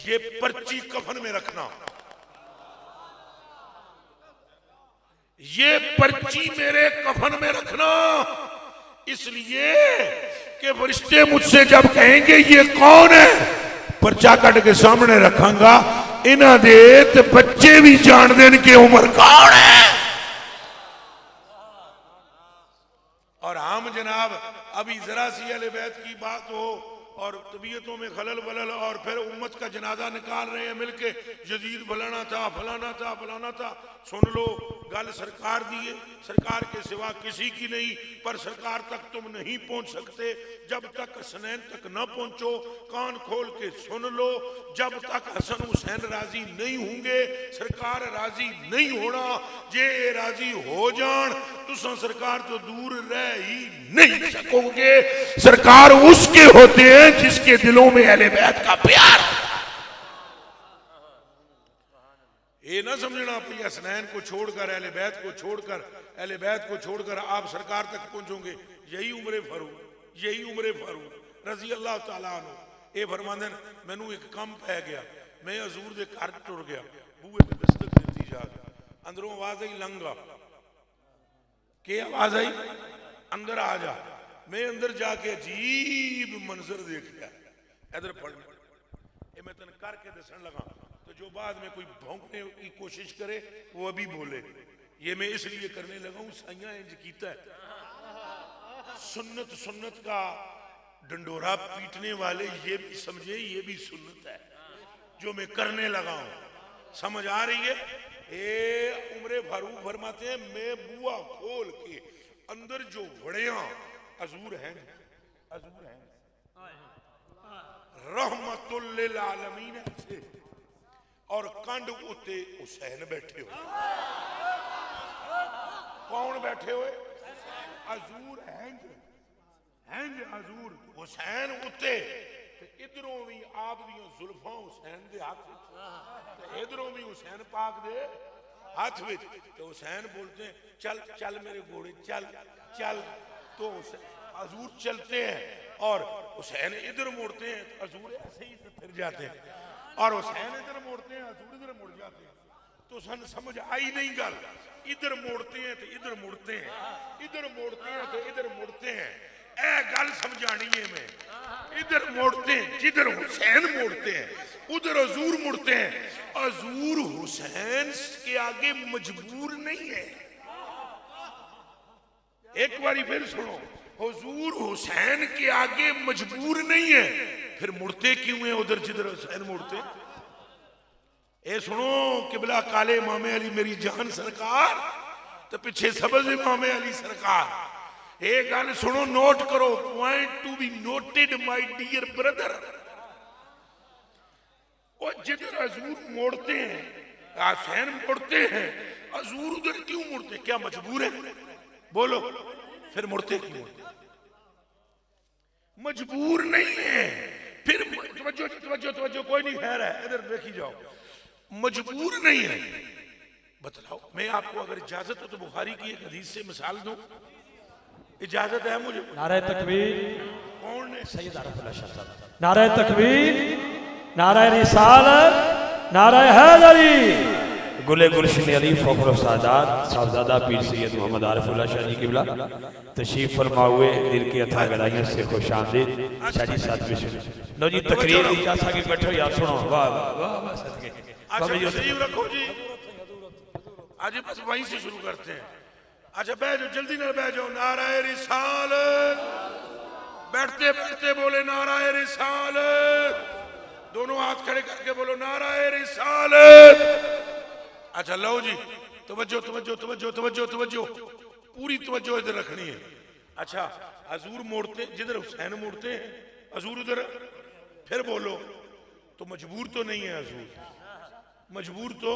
ये पर्ची कफन में रखना, ये पर्ची मेरे कफन में रखना, इसलिए कि फरिश्ते मुझसे जब कहेंगे ये कौन है, पर्चा कट के सामने रखांगा, इन्हां दे ते बच्चे भी जान देन कि उमर कौन है। और हम जनाब अभी जरा सी अहले बैत की बात हो और तबीयतों में खलल वलल और फिर उम्मत का जनाजा निकाल रहे हैं मिलके, यजीद फलाना था फलाना था फलाना था। सुन लो गल सरकार दी है, सरकार के सिवा किसी की नहीं, पर सरकार तक तुम नहीं पहुंच सकते जब तक हसनैन तक न पहुंचो। कान खोल के सुन लो, जब तक हसन हुसैन राजी नहीं होंगे सरकार राजी नहीं होना। जे राजी हो जान तुम सरकार तो दूर रह ही नहीं सकोगे। सरकार उसके होते हैं जिसके दिलों में अहले बैत का प्यार। ये ना समझना अपनी हसनैन को छोड़कर, अहले बैत को छोड़कर, अहले बैत को छोड़कर आप सरकार तक पहुंचोगे। यही उमर फारूक, यही उमर फारूक रजी अल्लाह तआला अन्हु ये फरमांदे मैनू एक काम पै गया, मैं हजूर दे घर टुर गया, बूहे पे दस्तक दी जाके, अंदरों आवाज आई लंघा, के आवाज आई अंदर आ जा। मैं अंदर जाके अजीब मंजर देखा, इधर पढ़ ये मैं तेन करके दसन लगा तो जो बाद में कोई भौंकने की कोशिश करे वो अभी बोले। ये मैं इसलिए करने लगा हूं साइया इंज कीता है। सुन्नत सुन्नत का डंडोरा पीटने वाले ये भी समझे ये भी सुन्नत है जो मैं करने लगा हूं। समझ आ रही है? ए उमर फारूक फरमाते हैं मैं बुआ खोल के अंदर जो वड़िया हजूर हैं, हजूर हैं रहमतुल लिल आलमीन से और कंड उत्ते हुसैन बैठे हुए। कौन बैठे हुए? हजूर हैं, हजूर हुसैन उत्ते, इधरों भी आप दी जुल्फां हुसैन दे हाथ, इधरों भी हुसैन पाक दे हाथ में। तो हुसैन बोलते हैं चल चल मेरे घोड़े चल चल, तो हजूर चलते हैं और हुसैन इधर मुड़ते हैं, हजूर ऐसे ही फिर जाते हैं, और हुसैन इधर मोड़ते हैं हजूर इधर मुड़ जाते हैं। तो सन समझ आई नहीं गल, इधर मोड़ते हैं तो इधर मुड़ते हैं, इधर मोड़ते हैं तो इधर मुड़ते हैं। ए गल समझानी है मैं, इधर मोड़ते हैं जिधर हुसैन मोड़ते हैं उधर हजूर मुड़ते हैं। हजूर हुसैन के आगे मजबूर नहीं है, एक बारी फिर सुनो, हुजूर हुसैन के आगे मजबूर नहीं है, फिर मुड़ते क्यों हैं उधर जिधर हुसैन मुड़ते? ए सुनो, किबला काले इमामे अली मेरी जान सरकार, तो पीछे सबज इमामे अली सरकार। एक गल सुनो, नोट करो, point to be noted my dear brother. और जिधर हजूर मोड़ते हैं, हुसैन मोड़ते हैं, हजूर उधर क्यों मुड़ते? क्या मजबूर है? बोलो, फिर मुड़ते क्यों? मजबूर नहीं है। फिर तवज्जो तवज्जो तवज्जो, कोई नहीं, खैर है, इधर देखी जाओ, मजबूर नहीं है। बतलाओ, मैं आपको अगर इजाजत हो तो बुखारी की एक हदीस से मिसाल दूं, इजाजत है मुझे? नारे तकबीर। कौन है? सैयद आरिफुल्लाह शाह साहब। नारे तकबीर, नारे रिसालत, नारे हैदरी। गुले गुलशन अली फखर सादात साहबजादा पीर सैयद मोहम्मद आरिफुल्लाह शाह जी किबला तशरीफ फरमा हुए, दिल की अथा गहराइयों से खुश आमदीद। शाह जी साथ में सुनो। लो जी, तकरीर दी जा सके, बैठो यार, सुनो। वाह वाह वाह वाह, सदके। अच्छा तशरीफ रखो जी, आज बस वहीं से शुरू करते हैं। अच्छा बैठ जाओ, जल्दी ना बैठ जाओ। नाराए रिसालत, बैठते बैठते बोले नाराए रिसालत, दोनों हाथ खड़े करके बोलो नाराए रिसालत। अच्छा लो जी, तवज्जो तवज्जो तवज्जो तवज्जो तवज्जो, पूरी तवज्जो इधर रखनी है। अच्छा, हजूर मोड़ते, जिधर हुसैन मोड़ते हैं हजूर उधर, फिर बोलो, तो मजबूर तो नहीं है हजूर? मजबूर तो।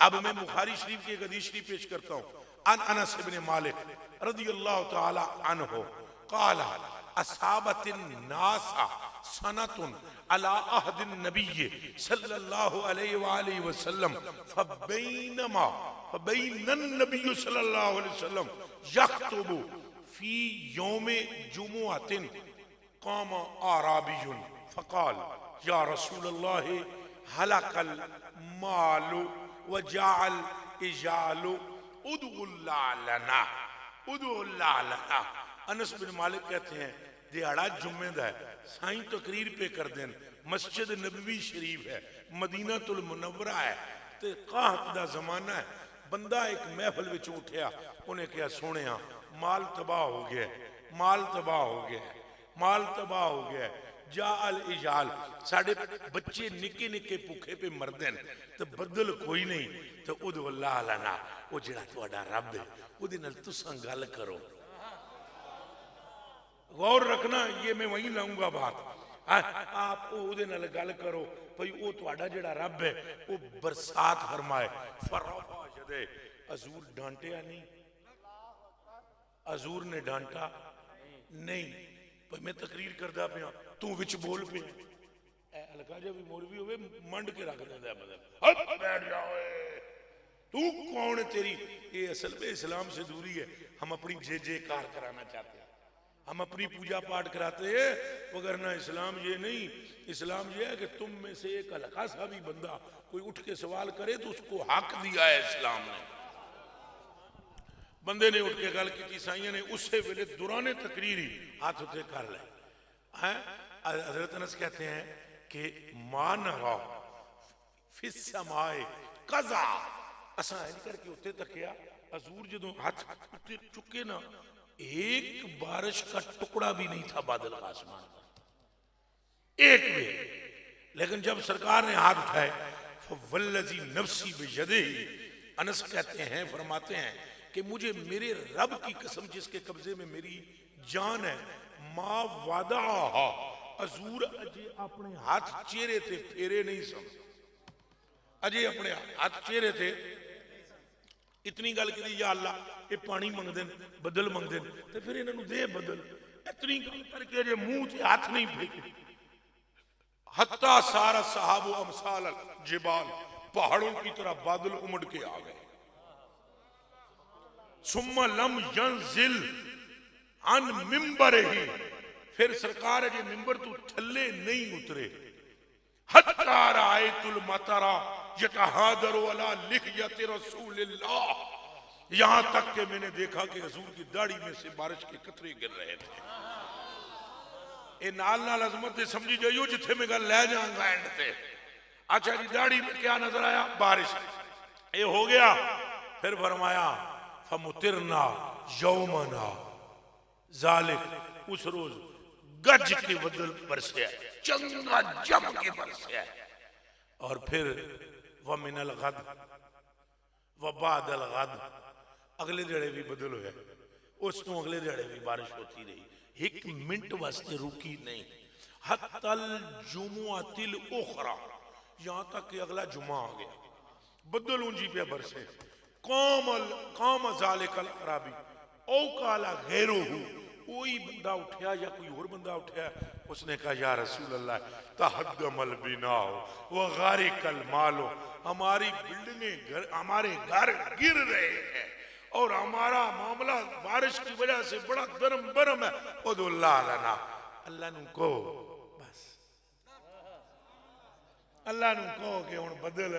अब मैं बुखारी शरीफ की एक हदीस शरीफ पेश करता हूं। अन अनस इब्न मालिक रदियल्लाहु तआला अन्हु क़ाला असाबतिन नासा सनतुन अला अहदिन नबिय्य सल्लल्लाहु अलैहि वालिहि वसल्लम फबैनमा फबैनन नबिय्यु सल्लल्लाहु अलैहि वसल्लम यख्तुबु फी यौम जुमुअतिन क़ाम आराबियुन फ़क़ाल या रसूलल्लाह हलकल मालु वजाअल इजालु उदुल्ला लना उदुल्ला लना। अनस बिन मालिक कहते हैं, दिहाड़ा जुम्मे दा है, साईं तकरीर पे कर देन, मस्जिद नबवी शरीफ है, मदीनातुल मुनव्वरा है, ते काहत दा जमाना है। बंदा एक महफिल विच उठिया, उन्हें कहा सोहणिया माल तबाह हो गया, माल तबाह हो गया, माल तबाह हो गया। जा अल इजाल, साढ़े बच्चे निके निके भुखे पे मरदे हैं, तो बदल कोई नहीं, तो उदो अल्लाह लना, वो जिहड़ा तुहाडा रब है उहदे नाल तुसां गल करो। गौर रखना, ये मैं वहीं लाऊंगा बात। आप उहदे नाल गल करो भाई, वो तुहाडा जिहड़ा रब है वो बरसात फरमाए। फरफा जदे हजूर डांटिया नहीं, हजूर ने डांटा नहीं। भाई मैं तकरीर करदा पिया, तू विच बोल पे, हल्का जा भी मौलवी होवे मंड के रख देंदा मतलब, हट बैठ जाओ, तू कौन है? तेरी ये असल में इस्लाम से दूरी है। हम अपनी जे कार कराना चाहते हैं, हम अपनी पूजा पाठ कराते हैं, वगरना इस्लाम ये नहीं। इस्लाम ये है कि तुम में से एक हल्का सा भी बंदा कोई उठ के सवाल करे तो उसको हक दिया है इस्लाम ने। बंदे ने उठ के गल की, साइया ने उसे वेले दुराने तकरीरी हाथ उठे कर ले। हजरत अनस कहते हैं कि मान फिस समाए कजा, असा नहीं करके उत्ते तकिया, हजूर जदों हाथ उत्ते चुके ना, एक बारिश का टुकड़ा भी नहीं था बादल का आसमान का, एक भी। लेकिन जब सरकार ने हाथ उठाए, वल्लज़ी नफ्सी बियदिही, अनस कहते हैं, फरमाते हैं कि मुझे मेरे रब की कसम जिसके कब्जे में मेरी जान है, मां वादा, हजूर अजे अपने हाथ चेहरे थे फेरे नहीं सन, अजे अपने हाथ चेहरे थे। इतनी गल की, या अल्लाह ये पानी मंगदे बदल मंगदे, तो फिर इन्होंने दे बदल। इतनी गल करके अजे मुंह से हाथ नहीं फेंके। हत्ता सारा सहाबो अमसाल जिबाल, पहाड़ों की तरह बादल उमड़ के आ गए। सुम्मा लम यंजिल अन मिंबर ही, फिर सरकार अजे मिंबर तो थल्ले नहीं उतरे। हत्ता रायतुल मतरा यतहादरु अला लिहयति रसूलिल्लाह, यहां तक कि मैंने देखा कि हजूर की दाढ़ी में से बारिश के कतरे गिर रहे थे। ए नाल नाल अजमत दे समझी जाइयो जिथे मैं गल ले जाऊंगा एंड ते। अच्छा जी, दाढ़ी में क्या नजर आया? बारिश। ये हो गया। फिर फरमाया फमुतिरना यौमना जालिक, उस रोज गज के बदल बरसे, चंगा जम के बरसे। और फिर वह मिनल गद व बादल गद, अगले दिहाड़े भी बदल होया, उस तो अगले दिहाड़े भी बारिश होती रही, एक मिनट वास्ते रुकी नहीं। हत्तल जुमुअतिल उखरा, यहां तक कि अगला जुमा आ गया, बदल ऊंची पे बरसे। काम जालिकल अराबी औ काला गैरुहु, कोई बंदा उठा या कोई और बंदा उठा, उसने कहा या रसूल अल्लाह तहद्दमल बिनाओ व गारिकल मालो, हमारी बिल्डिंगें हमारे घर गिर रहे हैं और हमारा मामला बारिश की वजह से बड़ा दरम बरम है। उदुल्लाह लना, अल्लाह नु को बस, अल्लाह नु कहो कि हुण बदल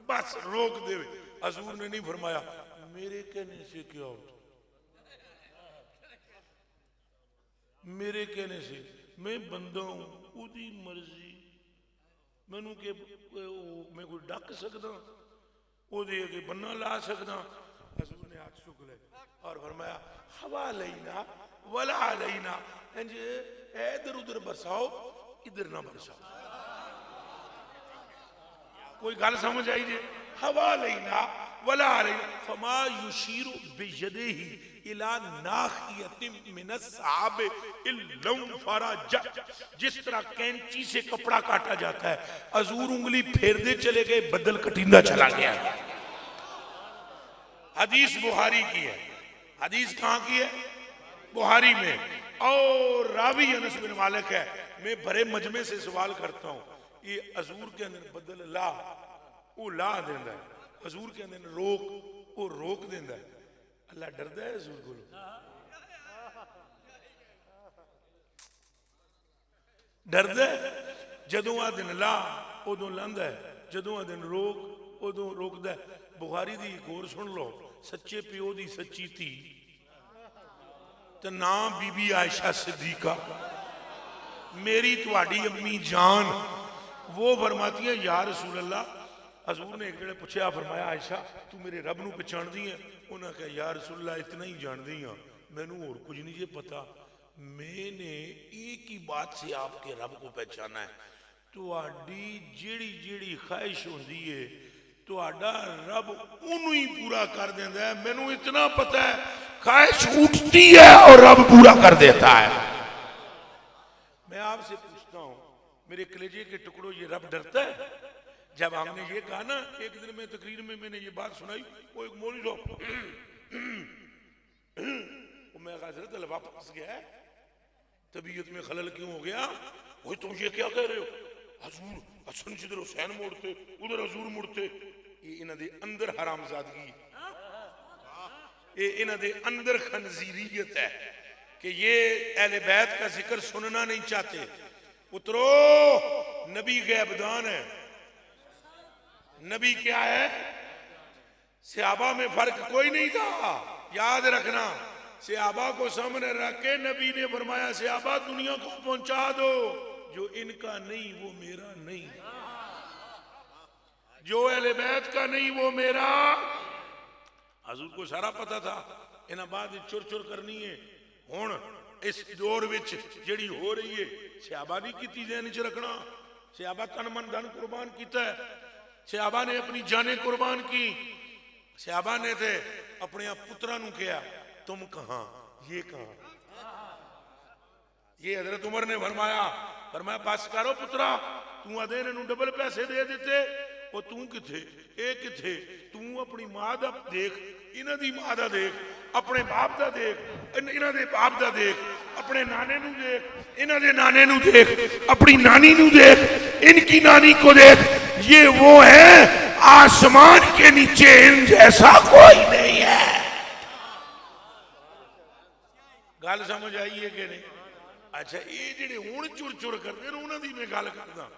बस रोक दे। हजूर ने नहीं फरमाया मेरे कहने से क्या होता, मेरे कहने से, मैं बंदा हूं, उदी मर्जी, मैनू के मैं कोई डक सकदा, ओदे अगे बन्ना ला सकदा। हजूर ने हाथ चुक ले और फरमाया हवा लेना वला लेना, इधर उधर बरसाओ, इधर ना बरसाओ। कोई गल समझ आई जे? हवा लेना वला लेना, फमा युशीरु बियदिही इला नाखियतिन मिनस साब इल्लम फरज, जिस तरह कैंची से कपड़ा काटा जाता है, हजूर उंगली फेरते चले गए, बदल कटिंदा चला गया। हदीस बुहारी की है। हदीस कहां की है? बुहारी में। और रावी अनस बिन मालिक है। मैं भरे मजमे से सवाल करता हूं, ये हजूर के अंदर बदल ला, वो ला देंदा है, हजूर के अंदर रोक, वो रोक देंदा है। अल्लाह डरदा है हजूर को? डरदा है? जदों आ दिन ला उदों लांदा है, जदों आ दिन रोक उदों रोकदा है। बुखारी दी एक होर सुन लो, सच्चे प्यो दी सच्ची थी ते नाम बीबी आयशा सिद्दीका, मेरी तुहाडी अम्मी जान, वो फरमाती है या रसूल अल्लाह, हजूर ने एक जड़े पूछा, फरमाया आयशा तू मेरे रब नू पहचानदी है? उन्हें कहा या रसूल अल्लाह इतना ही जानदी हाँ, मैनू और कुछ नहीं जे पता, मैंने एक ही बात से आपके रब को पहचाना है, तुहाडी जेड़ी जेड़ी ख्वाहिश होंदी है तुहाडा रब उन्हें ही पूरा कर देता है। मैनू इतना पता है ख्वाहिश उठती है और रब पूरा कर देता है। मैं आपसे पूछता हूं मेरे कलेजे के टुकड़ों, ये रब डरता है? जब हमने ये कहा ना, एक दिन में तकरीर में मैंने ये बात सुनाई, वो एक मौलवी साहब मैं हजरत लफा फंस गया है, तबीयत में खलल क्यों हो गया? वो तुम ये क्या कह रहे हो? हजूर हसन जिधर हुसैन मुड़ते उधर हजूर मुड़ते, ये इन्हां दे अंदर हरामजादगी, ये इन्हां दे अंदर खनजीरियत है कि ये अहले बैत का जिक्र सुनना नहीं चाहते। पुत्रो नबी गैबदान है। नबी क्या है? सहाबा में फर्क कोई नहीं था, याद रखना। सहाबा को सामने रख के नबी ने फरमाया सहाबा दुनिया को पहुंचा दो, जो इनका नहीं वो मेरा नहीं, जो अहले बैत का नहीं वो मेरा। हजूर को सारा पता था इन्हां बाद चुर चुर करनी है। हुण इस दौर विच जिहड़ी हो रही है, सहाबा दी कीती ज़हन च रखना। सहाबा तन मन धन कुर्बान कीता है, सहाबा ने अपनी जाने कुर्बान की। सहाबा ने थे अपने पुत्रा नूं कहा तुम कहां, ये कहां? ये हजरत उमर ने फरमाया बस करो पुत्रा, तू आदे इन्हूं डबल पैसे दे दिते, वो तू किथे ए किथे? तू अपनी मां दा देख, इन्हां दी मां दा देख, अपने बाप दा देख, इन्हां दे बाप दा देख, अपने नाने नूं देख, इन्हां दे नाने नूं देख, अपनी नानी नूं देख, इनकी नानी को देख। ये वो है आसमान के नीचे इन जैसा कोई नहीं है। गल समझ आई है कि नहीं? अच्छा ये जेडे हुण चुर चुर करते हैं उन्हां दी मैं गल करदा।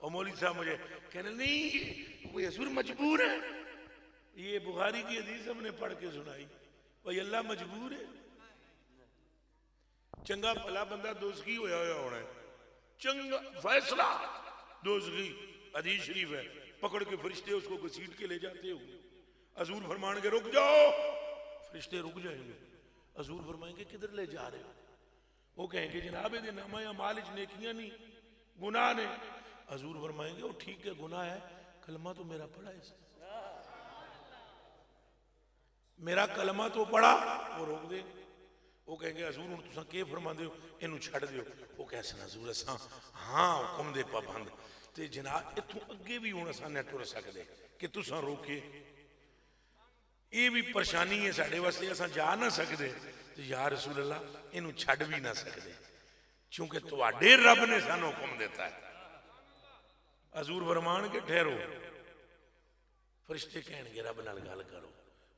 और मौलवी साहब मुझे कहने नहीं कोई हजूर मजबूर है, ये बुखारी की हदीस हमने पढ़ के सुनाई, भाई अल्लाह मजबूर है। चंगा भला बंदा दोज़खी होया होना है, चंगा फैसला दोज़खी, हदीस शरीफ है, पकड़ के फरिश्ते उसको घसीट के ले जाते हो। हजूर फरमान के रुक जाओ, रिश्ते रुक जाएंगे। हजूर फरमाएंगे किधर ले जा रहे हो? वो कहेंगे जनाब ये नामा अमाल च नेकियां नहीं गुनाह ने। हजूर फरमाएंगे वो ठीक है गुनाह है, कलमा तो मेरा पढ़ा है, मेरा कलमा तो पढ़ा। वो रोक देंगे। वो कहेंगे हजूर हुण तुसां के फरमांदे हो, इनू छड्ड दिओ। वो कह सन हजूर असां हाँ हुक्म दे पाबंद ते जनाब इत्थों अगे भी हुण असां नहीं टुर सकदे कि तुसां रोके। ये भी परेशानी है साडे वास्ते, असां जा ना सकदे ते या रसूल अल्लाह इनू छड्ड भी ना सकदे क्योंकि तुहाडे रब ने सानू हुक्म दिता है। हजूर फरमान के ठहरो। फरिश्ते कहेंगे रब नाल गल करो।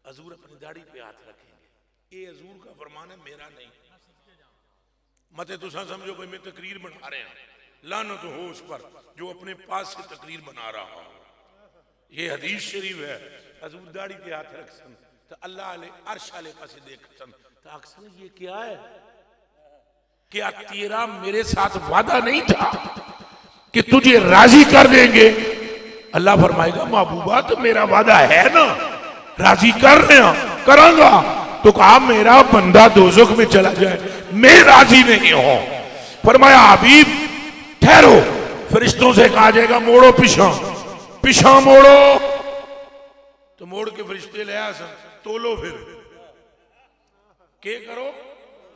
हजूर अपनी दाढ़ी पे हाथ रखेंगे। ये हजूर का फरमान है, मेरा नहीं। मते तुसा समझो भाई मैं तकरीर बना रहे हैं, लानत हो उस पर जो अपने पास से तकरीर बना रहा हो। ये हदीस शरीफ है। हजूर दाढ़ी पे हाथ रख सन तो अल्लाह आले अर्श आले पासे देख सन तो अक्सर ये क्या है? क्या तेरा मेरे साथ वादा नहीं था कि तुझे राजी कर देंगे? अल्लाह फरमाएगा महबूबा तो मेरा वादा है ना, राजी कर रहे हैं करांगा। तो कहा मेरा बंदा दोज़ख में चला जाए, मैं राजी नहीं हूं। फरमाया हबीब ठहरो। फरिश्तों से कहा जाएगा मोड़ो पीछा, पीछा मोड़ो। तो मोड़ के फरिश्ते ले आ सन, तोलो फिर के करो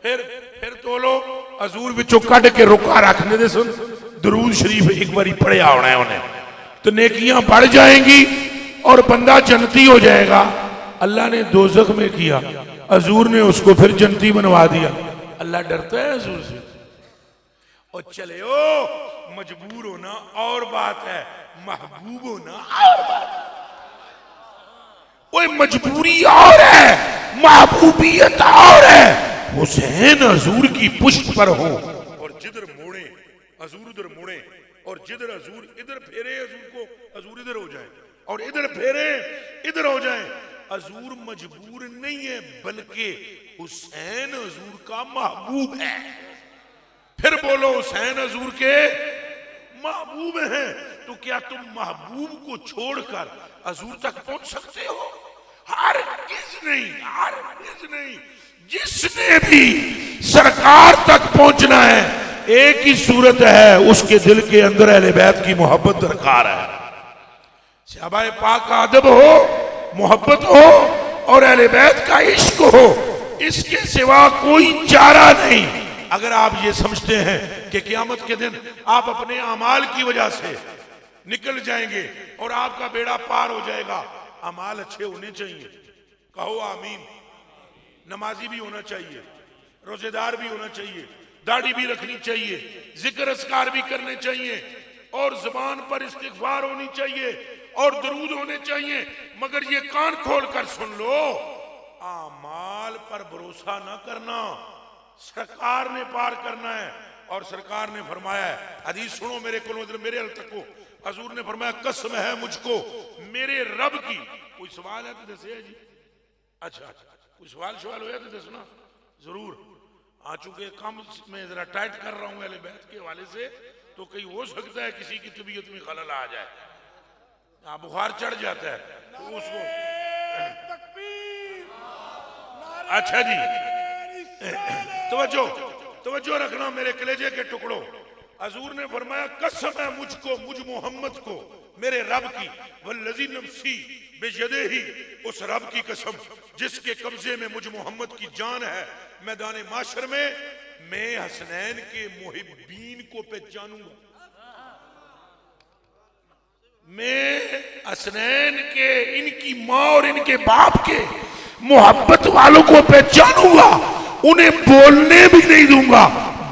फिर तोलो। हजूर विचों कट के रुका रखने दे सुन, दरूद शरीफ एक बारी पढ़िया होना है उन्हें तो नेकियां बढ़ जाएंगी और बंदा जन्नती हो जाएगा। अल्लाह ने दोज़ख में किया, हजूर ने उसको फिर जन्नती बनवा दिया। अल्लाह डरता है हजूर से। और चले ओ मजबूर होना और बात है, महबूब होना और बात। वो मजबूरी और है, महबूबियत और है। हुसैन हजूर की पुष्ट पर हो और जिधर मोड़े हजूर उधर मुड़े और जिधर हजूर इधर फेरे हजूर को हजूर इधर हो जाए और इधर फेरे इधर हो जाए। हजूर मजबूर नहीं है बल्कि हुसैन हजूर का महबूब है। फिर बोलो हुसैन हजूर के महबूब हैं। तो क्या तुम महबूब को छोड़कर हजूर तक पहुंच सकते हो? हरगिज़ नहीं, हरगिज़ नहीं। जिसने भी सरकार तक पहुंचना है एक ही सूरत है, उसके दिल के अंदर अहले बैत की मोहब्बत दरकार है। सहाबाए पाक का अदब हो, मोहब्बत हो और अहले बैत का इश्क हो, इसके सिवा कोई चारा नहीं। अगर आप ये समझते हैं कि क़यामत के दिन आप अपने अमाल की वजह से निकल जाएंगे और आपका बेड़ा पार हो जाएगा, अमाल अच्छे होने चाहिए। कहो आमीन। नमाजी भी होना चाहिए, रोजेदार भी होना चाहिए, दाढ़ी भी रखनी चाहिए, जिक्र अस्कार भी करने चाहिए और जुबान पर इस्तिग़फ़ार होनी चाहिए और दरूद होने चाहिए। मगर ये कान खोल कर सुन लो, आमाल पर भरोसा ना करना, सरकार ने पार करना है। और सरकार ने फरमाया है, हदीस सुनो मेरे को, मेरे हल तको। हजूर ने फरमाया कसम है मुझको मेरे रब की। कोई सवाल है तो दसे जी। अच्छा कोई सवाल होया तो दसना जरूर। आ चुके कम में जरा टाइट कर रहा हूं अहले बैत के हवाले से, तो कहीं हो सकता है किसी की तबीयत में खलल आ जाए, बुखार चढ़ जाता है तो उसको। अच्छा जी तवज्जो रखना मेरे कलेजे के टुकड़ों। हजूर ने फरमाया कसम है मुझको, मुझ मोहम्मद को मेरे रब की, वल्लज़ी नफ्सी बियदिही, उस रब की कसम जिसके कब्जे में मुझ मोहम्मद की जान है, मैदान माशर में मैं हसनैन के मुहिब्बीन को पहचानूंगा। मैं हसनैन के, इनकी माँ और इनके बाप के मोहब्बत वालों को पहचानूंगा, उन्हें बोलने भी नहीं दूंगा,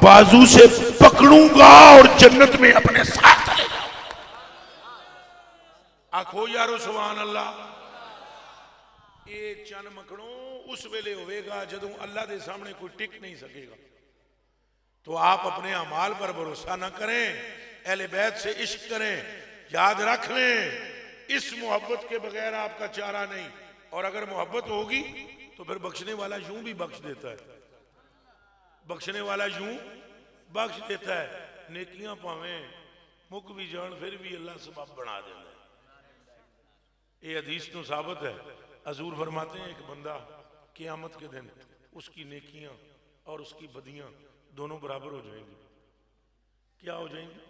बाजू से पकड़ूंगा और जन्नत में अपने साथ ले जाऊंगा। आखो यारो सुभान अल्लाह। ये चन मखणों उस वेले होएगा जदों अल्लाह के सामने कोई टिक नहीं सकेगा। तो आप अपने अमाल पर भरोसा ना करें, अहले बैत से इश्क करें। याद रख लें इस मोहब्बत के बगैर आपका चारा नहीं। और अगर मोहब्बत होगी तो फिर बख्शने वाला यूं भी बख्श देता है, बख्शने वाला यूं बख्श देता है। नेकियां पावें मुक भी जान फिर भी अल्लाह सबब बना देता है। ये हदीस तो साबित है। हजूर फरमाते हैं एक बंदा क़यामत के दिन उसकी नेकियां और उसकी बदियां दोनों बराबर हो जाएंगी। क्या हो जाएंगी?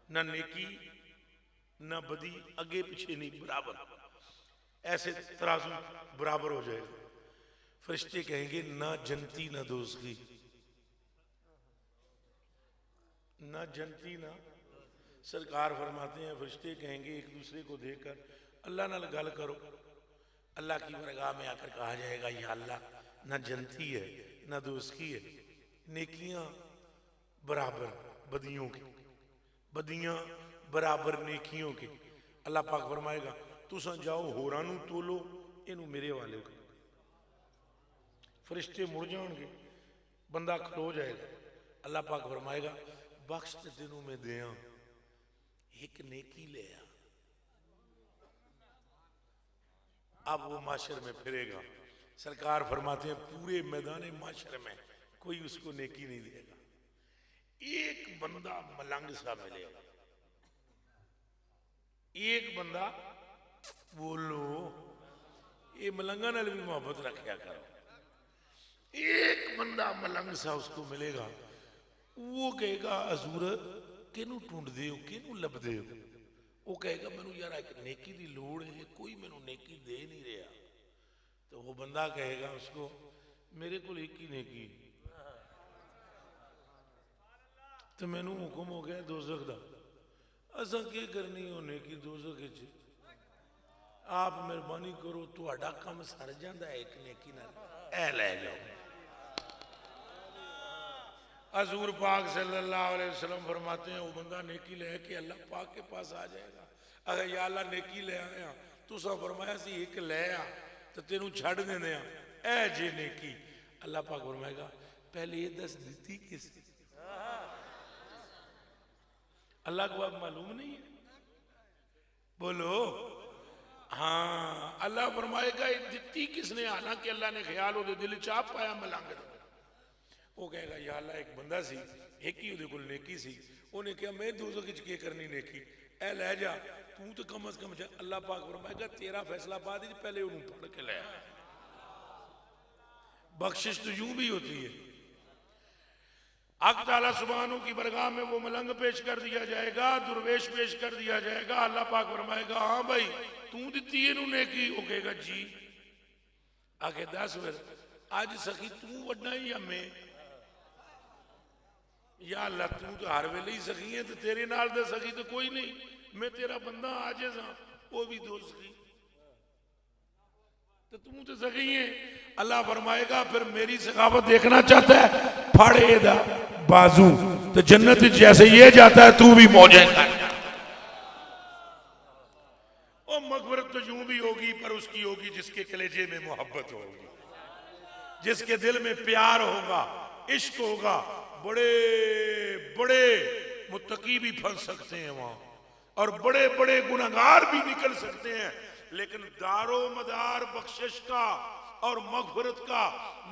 ना नेकी ना बदी, आगे पीछे नहीं, बराबर। ऐसे तराजू बराबर हो जाएगा। फरिश्ते कहेंगे ना जनती ना दोस्ती, ना जनती ना। सरकार फरमाते हैं फरिश्ते कहेंगे एक दूसरे को देखकर अल्लाह नाल गल करो। अल्लाह की बरगाह में आकर कहा जाएगा या अल्लाह ना जनती है ना दोस्ती है, नेकियां बराबर बदियों की, बदियां बराबर नेकियों की। अल्लाह पाक फरमाएगा तुसा जाओ होरां नूं तोलो, इनू मेरे वाले को। फरिश्ते मुड़ जाएंगे, बंदा खलो जाएगा। अल्लाह पाक फरमाएगा बख्श ते तेनू मैं दिया, एक नेकी ले आ। अब वो माशर में फिरेगा। सरकार फरमाते हैं पूरे मैदान माशर में कोई उसको नेकी नहीं देगा, एक बंदा मलंग सा मिलेगा। एक बंदा, बोलो ये मलंगा नाल भी मोहब्बत रखा करो। एक बंदा मलंग सा उसको मिलेगा, वो कहेगा हजूर किनू ढूंढते हो, किनू लभदे हो? वो कहेगा मैनू यार एक नेकी की लोड़ है, कोई मैनू नेकी दे नहीं रहा। तो वो बंदा कहेगा उसको मेरे को एक ही नेकी, तो मैनू हुक्म हो गया दोज़ख दा, असा की करनी हो नेकी दोज़ख विच, आप मेहरबानी करो तुहाडा काम सड़ जाता है एक नेकी नाल, ऐ लै जाओ। हजूर पाक सल्लल्लाहु अलैहि वसल्लम फरमाते हैं वो बंदा नेकी लेके अल्लाह पाक के पास आ जाएगा। अगर या अल्लाह नेकी ले आया, तुसा फरमाया सी एक ले आ तो तेनू छड़ देने आ, ऐ जे नेकी। अल्लाह पाक फरमाएगा पहले ये दस दी किस? अल्लाह को अब मालूम नहीं है? बोलो हाँ। अल्लाह फरमाएगा ये दी किसने? हालांकि अल्लाह ने ख्याल वो दिल च आप पाया मलंग। वो कहेगा या अल्लाह एक बंदा सी, एक ही उहदे कोल नेकी सी, उन्हें कहा मैं दोज़ख विच की करनी नेकी, ऐ लै जा तू तो कम अज कम जा। अल्लाह पाक फरमाएगा तेरा फैसला बाद ही, पहले उन्हें पढ़ के ले। बख्शिश तो यूं भी होती है। हक ताला सुब्हानहू की बरगाह में वो मलंग पेश कर दिया जाएगा, दुर्वेश पेश कर दिया जाएगा। अल्लाह पाक फरमाएगा हाँ भाई तू दिती इनू नेकी? वो कहेगा जी। आके दस फिर अज सखी तू वड्डा ही या मैं? या अल्लाह तू तो हर वेले ही सखी है, तो तेरे नाल दे सखी तो कोई नहीं, मैं तेरा बंदा आजिज़ हां, वो भी दोस्ती, तो तू तो सखी है। अल्लाह फरमाएगा फिर मेरी सखावत देखना चाहता है, फाड़े दा बाजू, तो जन्नत जैसे ये जाता है तू भी मौजें कर। और मगफरत तो यूं भी होगी पर उसकी होगी जिसके कलेजे में मोहब्बत होगी, जिसके दिल में प्यार होगा, इश्क होगा। बड़े बड़े मुत्तकी भी फंस सकते हैं वहां, और बड़े बड़े गुनहगार भी निकल सकते हैं, लेकिन दारो मदार बख्शिश का और मगफरत का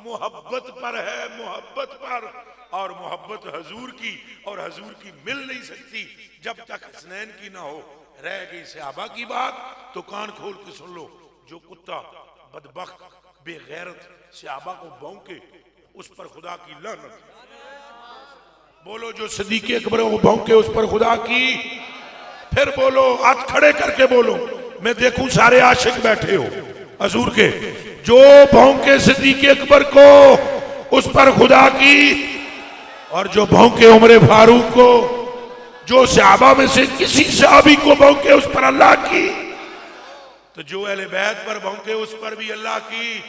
मोहब्बत पर है, मोहब्बत पर। और मोहब्बत हजूर की और हजूर की मिल नहीं सकती जब तक हसनैन की ना हो। रह गई सहाबा की बात तो कान खोल के सुन लो। जो कुत्ता बदबख्त बेगैरत सहाबा को भौंके उस पर खुदा की लानत। बोलो जो सिद्दीक़ अकबर को भौंके उस पर खुदा की। फिर बोलो, हाथ खड़े करके बोलो, मैं देखूं सारे आशिक बैठे हो हजूर के। जो भौंके सिद्दीक़ अकबर को उस पर खुदा की, और जो भौंके उमर फारूक को, जो सहाबा में से किसी सहाबी को भौंके उस पर अल्लाह की, तो जो अहले बैत पर भौंके उस पर भी अल्लाह की।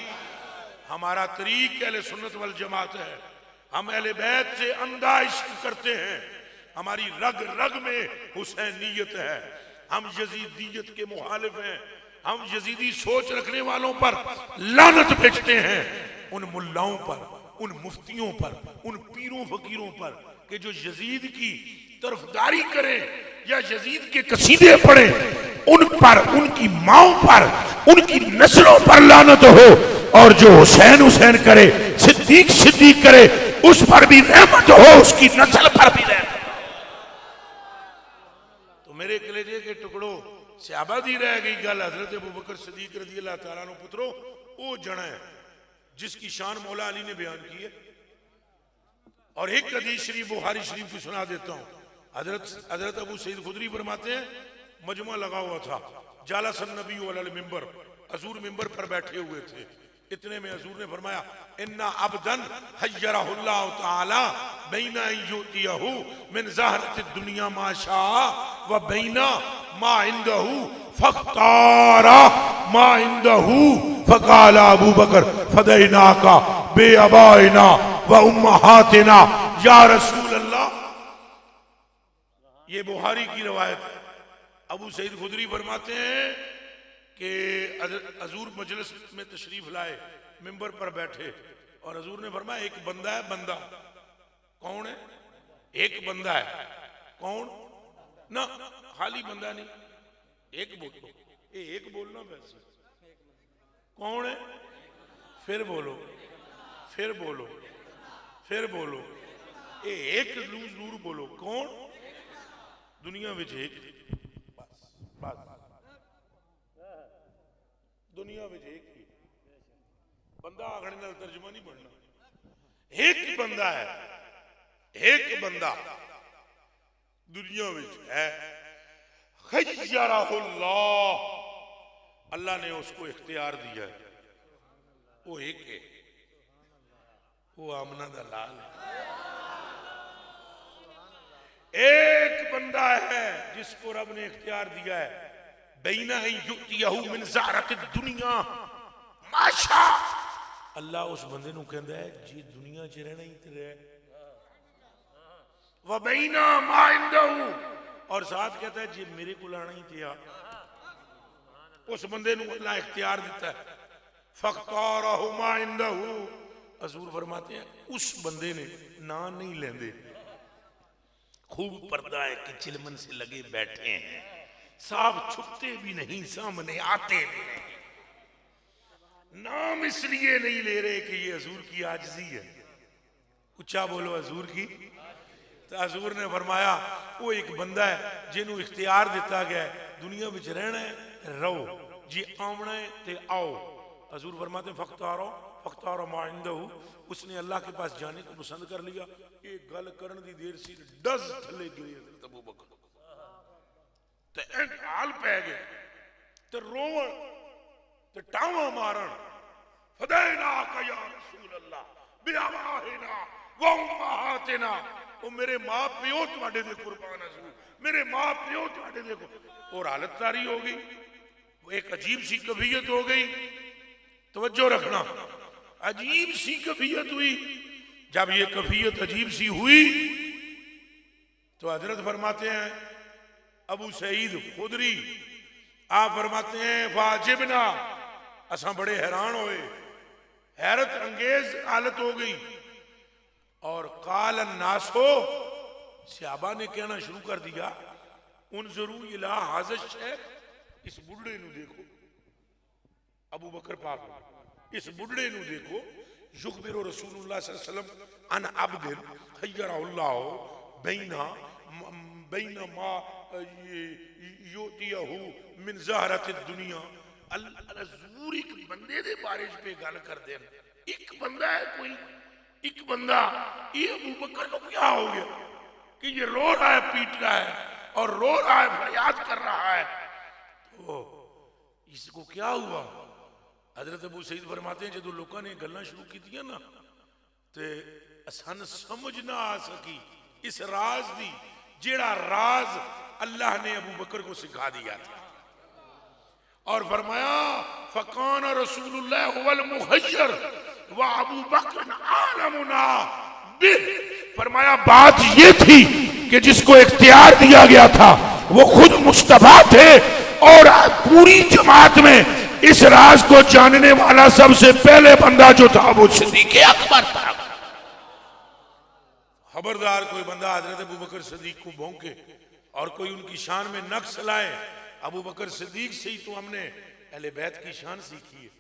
हमारा तरीक अहले सुन्नत वल जमात है। हम अहले बैत से अंधा इश्क करते हैं, हमारी रग रग में हुसैनियत है। हम यजीदियत के मुखालिफ हैं। हम यजीदी सोच रखने वालों पर लानत भेजते हैं, उन मुल्लाओं पर, उन मुफ्तियों पर, उन पीरों फकीरों पर कि जो यजीद की तरफदारी करें या यजीद के कसीदे पढ़ें, उन पर, उनकी माओं पर, उनकी नस्लों पर लानत हो। और जो हुसैन हुसैन करे, सिद्दीक सिद्दीक करे, उस पर भी रहमत हो, उसकी नस्ल पर भी रहमत। तो मेरे कलेजे के टुकड़ों सहाबा दी रह गई गल। हजरत अबू बकर सिद्दीक रज़ी अल्लाह तआला अन्हु पुत्रो ओ जणा है जिसकी शान मौला अली ने बयान की है। और एक हदीस शरीफ बुखारी शरीफ की सुना देता हूं। हजरत अबू सईद खुदरी फरमाते हैं मजमा लगा हुआ था, जालसन नबी वल मिंबर, हजूर मिंबर पर बैठे हुए थे। इतने में हजूर ने फरमाया इन्ना अब्दन हय्यरहुल्लाहु तआला बैना युतियहु मिन ज़हरति दुनिया मा शाअ व बैना मा इंदहु फख्तारा मा इंदहु फकाल अबू बकर फदैनाका बे अबाइना व उम्महातिना या रसूल अल्लाह। ये बुखारी की रवायत है। अबू सईद खुदरी फरमाते हैं कि हजूर मजलिस में तशरीफ लाए, मिंबर पर बैठे और हजूर ने फरमाया एक बंदा है। बंदा कौन है? एक बंदा है। कौन? ना खाली बंदा नहीं, एक बोलो, एक बोलना वैसे। कौन है? फिर बोलो, फिर बोलो, फिर बोलो, एक लूज नूर बोलो। कौन? दुनिया में एक, बस बस दुनिया में एक ही बंदा। आखिर नाल तर्जुमा नहीं बनना। एक बंदा है, एक बंदा दुनिया में है। खय्यरहुल्लाह, अल्लाह ने उसको इख्तियार दिया है। वो एक है, वो आमना दा लाल है। एक बंदा है जिसको रब ने इख्तियार दिया है बैना युतियहु मिन ज़हरति दुनिया माशा। अल्लाह उस बंदे नूं कहंदा है जी दुनिया च रहना ही ते रह, व बैना मा इंदहु, और साथ कहता है जी मेरे को आना ही ते आ। उस बंदे नूं अल्लाह इख्तियार दिता है। फख्तारहु मा इंदहु, हजूर फरमाते हैं उस बंदे ने ना नहीं लेंदे। खूब पर्दा है कि चिलमन से लगे बैठे हैं, साफ छुपते भी नहीं, सामने आते भी नहीं। नाम इसलिए नहीं ले रहे कि ये हजूर की आजिज़ी है। ऊंचा बोलो हजूर की। तो हजूर ने फरमाया वो एक बंदा है जिन्हों इख्तियार दिता गया है दुनिया में रहना है, रहो जी, आमना है ते आओ। हजूर फरमाते फख्तारो फख्तारो मा इंदहु, उसने अल्लाह के पास जाने को पसंद कर लिया। एक गल करन दी देर सी डज थले गिरे हज़रत अबू बकर ते हाल पै गए ते रोवन ते टावा मारन। फदैनाका या रसूल अल्लाह बिअवाहिना व उम्महातिना, ओ मेरे मां प्यो तुहाडे दे कुर्बान हजूर, मेरे मां प्यो तुहाडे दे। और हालत तारी हो गई, वो एक अजीब सी कफियत हो गई। तवज्जो रखना, अजीब सी कफियत हुई। जब ये कफियत अजीब सी हुई तो हजरत फरमाते हैं अबू सईद खुदरी, आप फरमाते हैं वाजिबना, असा बड़े हैरान होए, हैरत अंगेज हालत हो गई। और काल नासो, सहाबा ने कहना शुरू कर दिया उनजुरू इला हाज़ा शेख, इस बुढ़े नू देखो। अबू बकर पाक, इस बुढ़े नू देखो। युखबिरु रसूलुल्लाह सल्लल्लाहु अलैहि वसल्लम अन अब्दिन खय्यरहुल्लाह बैना मा युतियहु मिन ज़हरति दुनिया। हजूर एक बंदे दे बारे पे गल कर दे। एक बंदा है कोई, एक बंदा। ये अबू बकर को क्या हो गया कि ये रो रहा है, पीट रहा है और रो रहा है, फरियाद कर रहा है, तो इसको क्या हुआ? हजरत अबू सईद फरमाते हैं जो लोगों ने गल्लां शुरू की ना ते सन समझ ना आ सकी इस राज दी, जेड़ा राज अल्लाह ने अबू बकर को सिखा दिया था। और फरमाया फकान रसूलुल्लाह वल मुखय्यर व अबू बकर आलमुना बिह। फरमाया बात ये थी कि जिसको इख्तियार दिया गया था वो खुद मुस्तफा थे, और पूरी जमात में इस राज को जानने वाला सबसे पहले बंदा जो था वो सिद्दीक़ अकबर था। खबरदार कोई बंदा हजरत अबू बकर सिद्दीक को भौंके और कोई उनकी शान में नक्श लाए। अबू बकर सिद्दीक से ही तो हमने अहले बैत की शान सीखी है।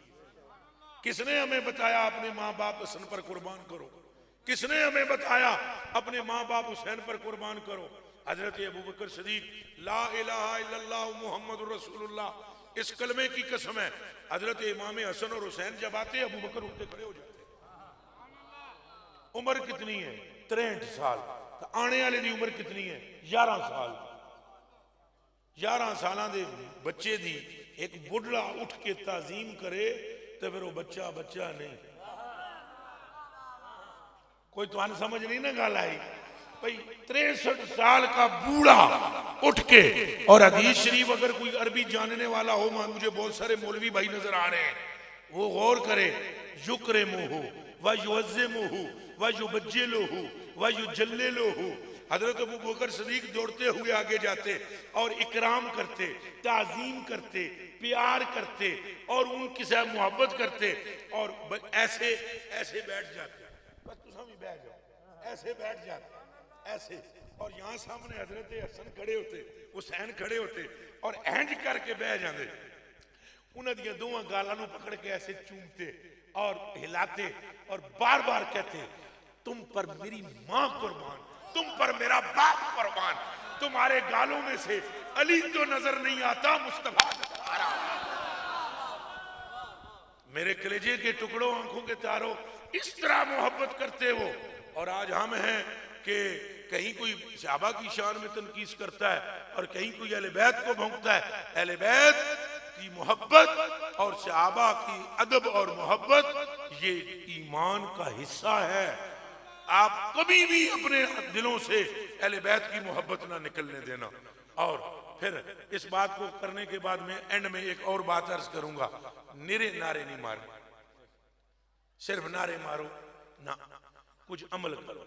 किसने हमें बताया अपने माँ बाप हसन पर कुर्बान करो? किसने हमें बताया अपने माँ बाप हुसैन पर कुर्बान करो? हजरत अबू बकर सिद्दीक ला इलाहा इल्लल्लाह मुहम्मदुर रसूलुल्लाह इस कलमे की कसम है। हजरत इमाम हसन और हुसैन जब आते अबू बकर उठते खड़े हो जाते। उम्र कितनी है? 63 साल। तो आने वाले की उम्र कितनी है? 11 साल। 11 साल के बच्चे दी एक बुढ़ा उठ के ताजीम करे तो फिर वो बच्चा बच्चा नहीं। कोई तो समझ नहीं ना गल आई भाई। 63 साल का बूढ़ा उठ के, और हदीस शरीफ अगर कोई अरबी जानने वाला हो, मुझे बहुत सारे मौलवी भाई नजर आ रहे हैं, वो गौर करे। युक्रे मोहू व युअज़्ज़े मोहू व युबज्जे लोहू व युजल्ले लोहू। हजरत अबू बकर सदीक दौड़ते हुए आगे जाते और इकराम करते, ताजीम करते, प्यार करते और उनके साथ मोहब्बत करते और ऐसे ऐसे बैठ जाते। बस तुम भी बैठ जाओ, ऐसे बैठ जाते ऐसे। और यहाँ सामने हजरत हसन खड़े होते, हुसैन खड़े होते और एंज करके बह जाते। उन्होंने दोवां गालों को पकड़ के ऐसे चूमते और हिलाते और बार बार कहते, तुम पर मेरी माँ कुर्बान, तुम पर मेरा बाप कुर्बान, तुम्हारे गालों में से अली तो नजर नहीं आता, मुस्तफा नजर आ रहा। मेरे कलेजे के टुकड़ों, आंखों के तारों, इस तरह मोहब्बत करते हो। और आज हम हैं कि कहीं कोई सहाबा की शान में तनकीस करता है और कहीं कोई अहले बैत को भौंकता है। अहले बैत की मोहब्बत और सहाबा की अदब और मोहब्बत ये ईमान का हिस्सा है। आप कभी भी अपने दिलों से अहले बैत की मोहब्बत ना निकलने देना। और फिर इस बात को करने के बाद मैं एंड में एक और बात अर्ज करूंगा। निरे नारे नहीं मारो, सिर्फ नारे मारो ना, कुछ अमल करो।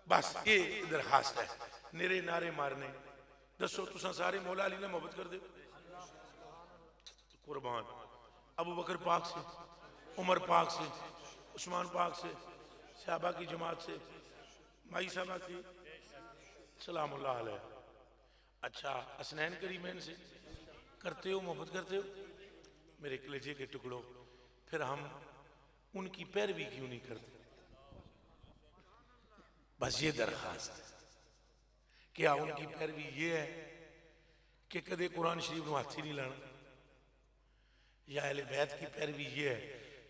बस ये दरखास्त है। निरे नारे मारने दसो तुसा सारे मौला अली ने मोहब्बत कर दे कुर्बान। अबू बकर पाक से, उमर पाक से, उस्मान पाक से, सहाबा की जमात से, माई साहबा की सलामुल्लाह अलैह। अच्छा, हसनैन करीमैन से करते हो, मोहब्बत करते हो मेरे कलेजे के टुकड़ों। फिर हम उनकी पैरवी क्यों नहीं करते? बस ये दरखास्त है। क्या उनकी पैरवी ये है कि कदे कुरान शरीफ में हाथ ही नहीं लाना? या अहले बैत की पैरवी ये है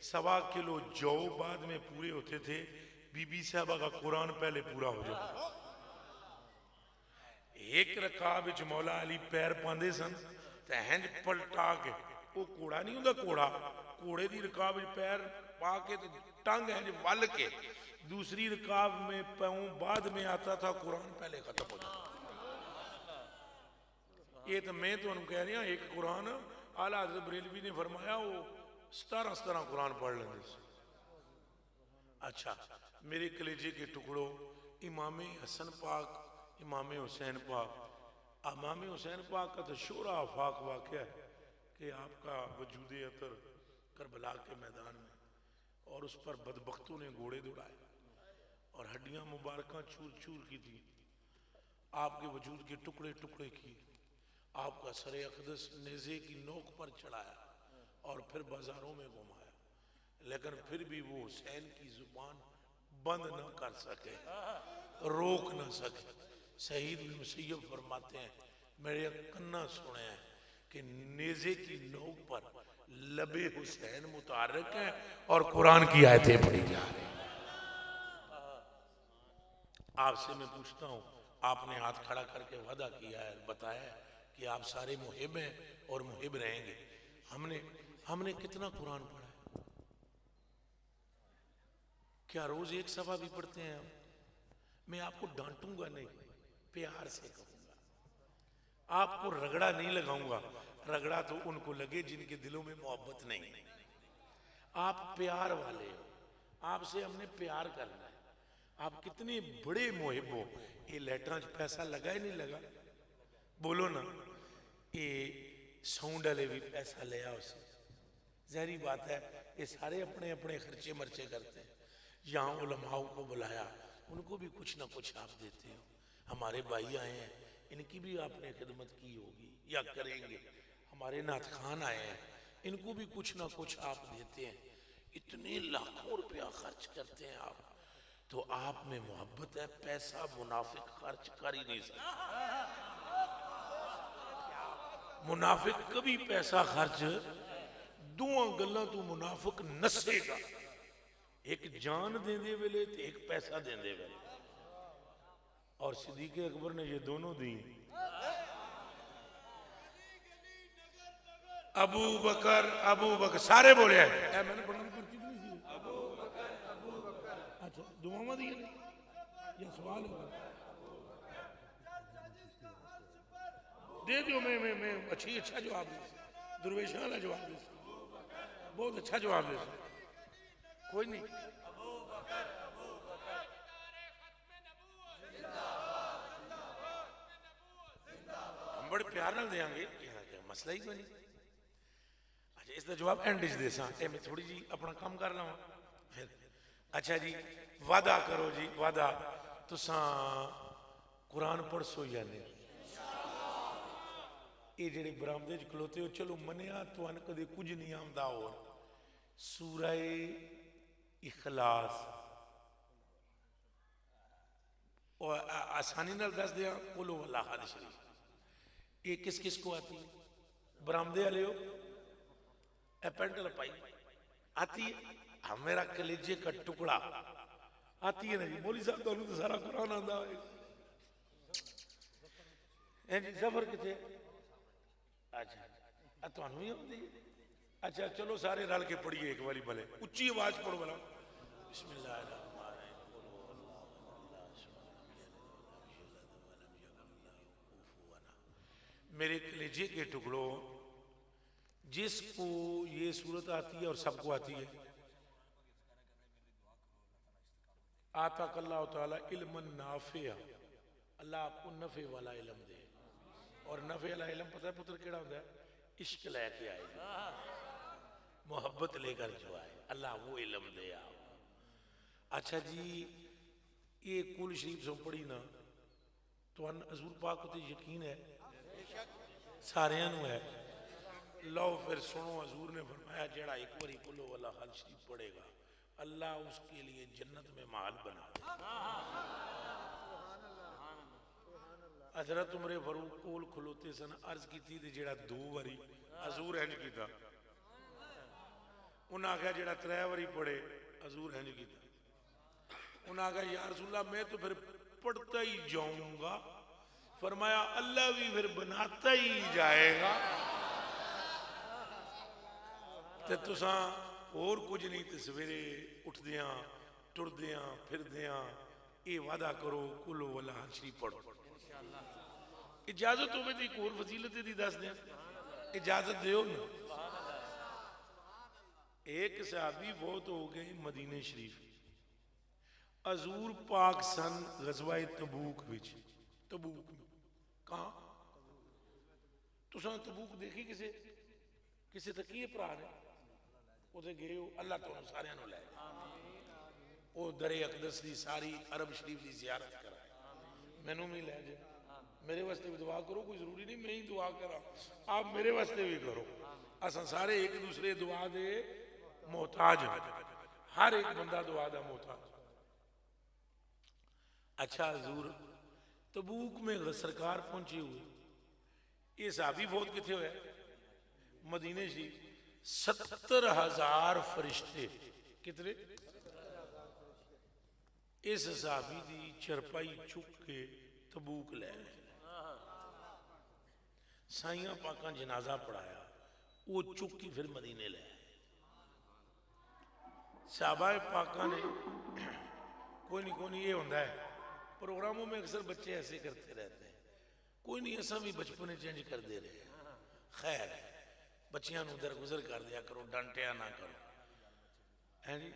1.25 किलो जौ बाद में पूरे होते थे, बीबी साहबा का कुरान पहले पूरा हो जाता। एक रकाब विच मौला अली पैर पांदे सन ते हैंज पलटा के, वो घोड़ा नहीं होंदा, घोड़े की रकाब विच पैर पा के ते टंग हैंज वल के, दूसरी रकाब में पाँव बाद में आता था, कुरान पहले खत्म हो जाता। ये तो मैं तो कह रही हूँ, एक कुरान आला हज़रत बरेलवी ने फरमाया वो 17 कुरान पढ़ लेंगे। अच्छा, मेरे कलेजे के टुकड़ों, इमाम हसन पाक, इमाम हुसैन पाक, इमाम हुसैन पाक का तो शोरा आफाक वाक़या है कि आपका वजूद अतर करबला के मैदान में, और उस पर बदबख्तों ने घोड़े दौड़ाए और हड्डियां मुबारक चूर चूर की थी, आपके वजूद के टुकड़े टुकड़े किए, आपका सरे अक़दस नेज़े की नोक पर चढ़ाया और फिर बाजारों में घुमाया, लेकिन फिर भी वो हुसैन की जुबान बंद न कर सके, रोक न सके। शहीद बिन मुसैयब फरमाते हैं, मेरे कन्ना सुने हैं कि नेज़े की नोक पर लबे हुसैन मुतारक हैं और कुरान की आयतें पढ़ी जा रही हैं। आपसे मैं पूछता हूं, आपने हाथ खड़ा करके वादा किया है, बताया है कि आप सारे मुहिब हैं और मुहिब रहेंगे। हमने कितना कुरान पढ़ा है? क्या रोज एक सफा भी पढ़ते हैं हम? मैं आपको डांटूंगा नहीं, प्यार से कहूंगा, आपको रगड़ा नहीं लगाऊंगा। रगड़ा तो उनको लगे जिनके दिलों में मोहब्बत नहीं। आप प्यार वाले हो, आपसे हमने प्यार करना है। आप कितने बड़े मुहिब हो। ये लेटरां च पैसा लगा ही नहीं लगा? बोलो ना। ये साउंड वाले भी पैसा लिया उसे, जहरी बात है। ये सारे अपने अपने खर्चे मर्चे करते हैं। यहाँ उलमाओं को बुलाया, उनको भी कुछ ना कुछ आप देते हो। हमारे भाई आए हैं, इनकी भी आपने खिदमत की होगी या करेंगे। हमारे नाथ खान आए हैं, इनको भी कुछ ना कुछ आप देते हैं। इतने लाखों रुपया खर्च करते हैं आप, तो आप में मोहब्बत है। पैसा मुनाफिक खर्च कर ही नहीं सकता। मुनाफिक कभी पैसा खर्च दोवां गल्लां तू मुनाफिक नसेगा, एक जान देंदे वेले ते एक पैसा देंदे वेले। और सिद्दीक़ अकबर ने ये दोनों दी। अबू बकर सारे बोले मैंने पढ़ा अच्छा दुआवां दी या सवाल दे दियो। मैं अच्छा जवाब दे, दुर्वेशा वाला जवाब दे, बहुत अच्छा जवाब दे, कोई नहीं। हम बड़े प्यार नाल देंगे, मसला ही कोई नहीं। अच्छा इसका जवाब एंड दे सा, मैं थोड़ी जी अपना काम कर लवा फिर। अच्छा जी वादा करो जी, वादा तुसा कुरान पढ़ सो जाने, ये जेडे बरामदे च खलोते हो, चलो मनिया तुहानू कदे कुछ नहीं आंदा। और सूरह इखलास और आसानी नाल दस दिया, कुल हुवल्लाह अहद शरीफ ये किस किस को आती है? बरामदे वाले हो पेंट लपाई आती है, मेरा कलेजे का टुकड़ा आती है ना जी। मौली साहब तुहानू तो सारा कुरान आंदा है जी, जबर किथे? अच्छा तुहानू भी आंदी है? अच्छा चलो सारे रल के पढ़िए एक बारी, भले उच्ची आवाज पढ़ो भला। मेरे कलेजे के टुकड़ों, जिसको ये सूरत आती है और सबको आती है, आता अल्लाह ताला इल्मन नाफिया, अल्लाह आपको नफे वाला इल्म दे। और नफे वाला इल्म पता है पुत्र केड़ा होता है? इश्क लेके आएगा, मोहब्बत लेकर जो आए, अल्लाह वो इल्म दे आप। अच्छा जी ये कुल शरीफ सो पढ़ी ना तो हजूर पाक को यकीन है, सारे है। लो फिर सुनो, हजूर ने फरमाया जेड़ा एक बारी कुलो वाला हल शरीफ पढ़ेगा, अल्लाह उसके लिए जन्नत में महल बना दे। हजरत उमरे फारूक कोल खलोते सन, अर्ज की थी जेड़ा दो बारी हजूर इंज कीता, उन्हें आख्या जेड़ा त्रै बारी पढ़े, हजूर इंज कीता। उन्हें आख्या या रसूलल्लाह मैं तो फिर पढ़ता ही जाऊंगा। फरमाया अल्लाह भी फिर बनाता ही जाएगा, ते तुसा और कुछ नहीं, तो सवेरे उठदिया टुरदिया फिरदिया ये वादा करो कुलो वाला हर शरीफ पढ़ो। इजाजत होवे तो एक और फजीलत दी दस दें, इजाजत दो ना। एक सहाबी बहुत हो गए मदीने शरीफ, हजूर पाक सन गज़वाए तबूक विच। तबूक कहाँ तुसा तबूक देखी किसे किसे तकिए भरा ने उसे गए हो, अल्लाह तो सारे लै वो दरे अकदस की सारी अरब शरीफ की जियारत कराए, मैनू भी लै जाए, मेरे वास्ते भी दुआ करो, कोई जरूरी नहीं मैं ही दुआ करा, आप मेरे वास्ते भी करो। असा सारे एक दूसरे दुआ दे मोहताज, हर एक बंदा दुआ दा मोहताज। अच्छा हजूर तबूक में सरकार पहुंची हुई, ये साहबी बहुत किथे होया? मदीने शरीफ। 70,000 फरिश्ते, कितने? इस साहबी की चरपाई चुक के तबूक लै गए। साइयां पाकां जनाजा पढ़ाया, वो चुक के फिर मदीने ले आए। साहबा पाका ने कोई नहीं ये होता है प्रोग्रामों में अक्सर बच्चे ऐसे करते रहते हैं, कोई नहीं ऐसा भी बचपन चेंज करते रहे, खैर है बच्चियां दरगुजर कर दिया करो, डांटिया ना करो, है जी।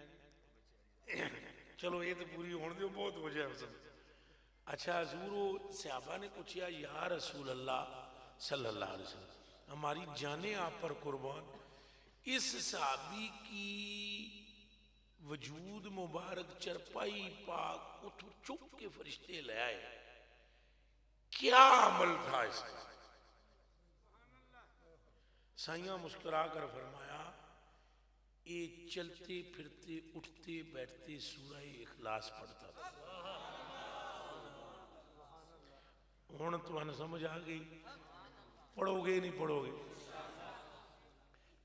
चलो ये तो पूरी होने दो, बहुत वजह है सब। अच्छा हजूर सहाबा ने पूछा या रसूल अल्लाह सल्लल्लाहु अलैहि वसल्लम, हमारी जाने आप पर कुर्बान, इस सहाबी की वजूद मुबारक चरपाई पाक उठ चुक के फरिश्ते ले आए, क्या अमल था इसका? साइयां मुस्कुरा कर फरमाया ये चलते फिरते उठते बैठते सूरह इखलास पढ़ता था। हुण तुहानू समझ आ गई पढ़ोगे नहीं पढ़ोगे?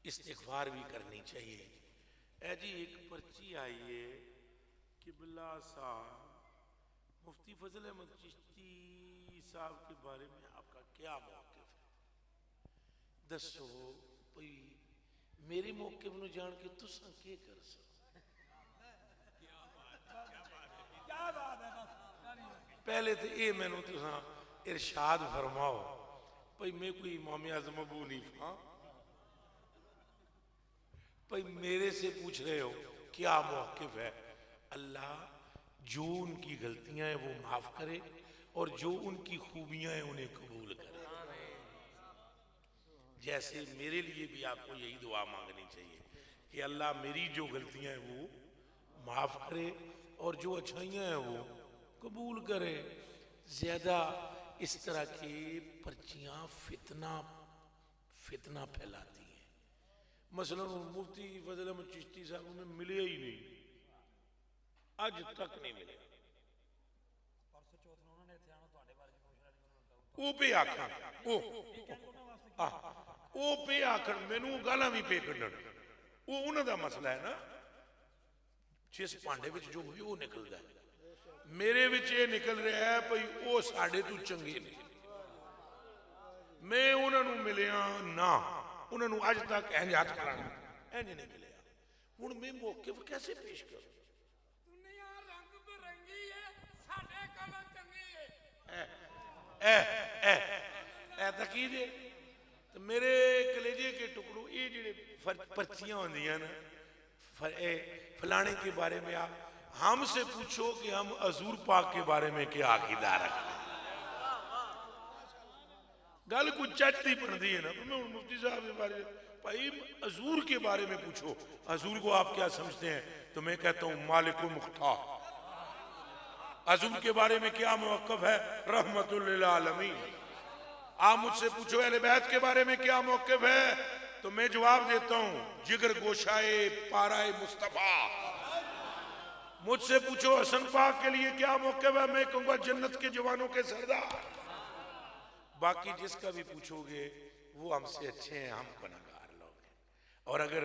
इस्तिग़फ़ार भी करनी चाहिए। ऐ जी एक पर्ची आई है किबला साहब मुफ्ती फजल अहमद चिश्ती साहब के बारे में आपका क्या मौक़िफ़ है? दसो भाई मेरे मौक़िफ़ नूं जान के तुसां की कर सको? पहले तो ये मैनू तुसां इरशाद फरमाओ भाई मैं कोई इमाम आज़म अबू हनीफा भाई मेरे से पूछ रहे हो क्या मौक़िफ़ है? अल्लाह जो उनकी गलतियां हैं वो माफ करे और जो उनकी खूबियां हैं उन्हें कबूल करे। जैसे मेरे लिए भी आपको यही दुआ मांगनी चाहिए कि अल्लाह मेरी जो गलतियां हैं वो माफ करे और जो अच्छाइयां हैं वो कबूल करे। ज्यादा इस तरह की पर्चियां फितना फैलाती हैं। मसलन मुफ्ती फजल अहमद चिश्ती साहब उन्हें मिले ही नहीं, आज तक नहीं मिले। वो पे आखन वो पे आखन मैनू गालां भी पे कड्डण, वो उन्हां दा मसला है ना। जिस भांडे विच जो होई वो निकलदा है। मेरे विच ये निकल रहा है भाई वो साडे तो चंगे ने। मैं उन्हां नू मिलिया ना, उन्हां नू अज तक इंज हाथ फलाना इंज नहीं मिलिया। हुण मैं मौक़िफ़ कैसे पेश करूं? तो मेरे कलेजे के टुकड़ों ये जो पर्चियां होंदियां ना फलाने के बारे में आप हमसे पूछो कि हम हजूर पाक के बारे में क्या अकीदा रखते हैं। गल कुछ चचती बनती है ना। मैं मुफ्ती साहब के बारे में भाई हजूर के बारे में पूछो, हजूर को आप क्या समझते हैं? तो मैं कहता हूँ मालिक मुख्तार। हजूर के बारे में क्या मौक़िफ़ है? रहमतुल लिल आलमीन। आप मुझसे पूछो अहले बैत के बारे में क्या मौक़िफ़ है, तो मैं जवाब देता हूं जिगर गोशाए पाराए मुस्तफा। मुझसे पूछो हसन पाक के लिए क्या मौक़िफ़ है, मैं कहूंगा जन्नत के जवानों के सरदार। बाकी जिसका भी पूछोगे वो हमसे अच्छे हैं, हम गुनहगार लोग हैं। और अगर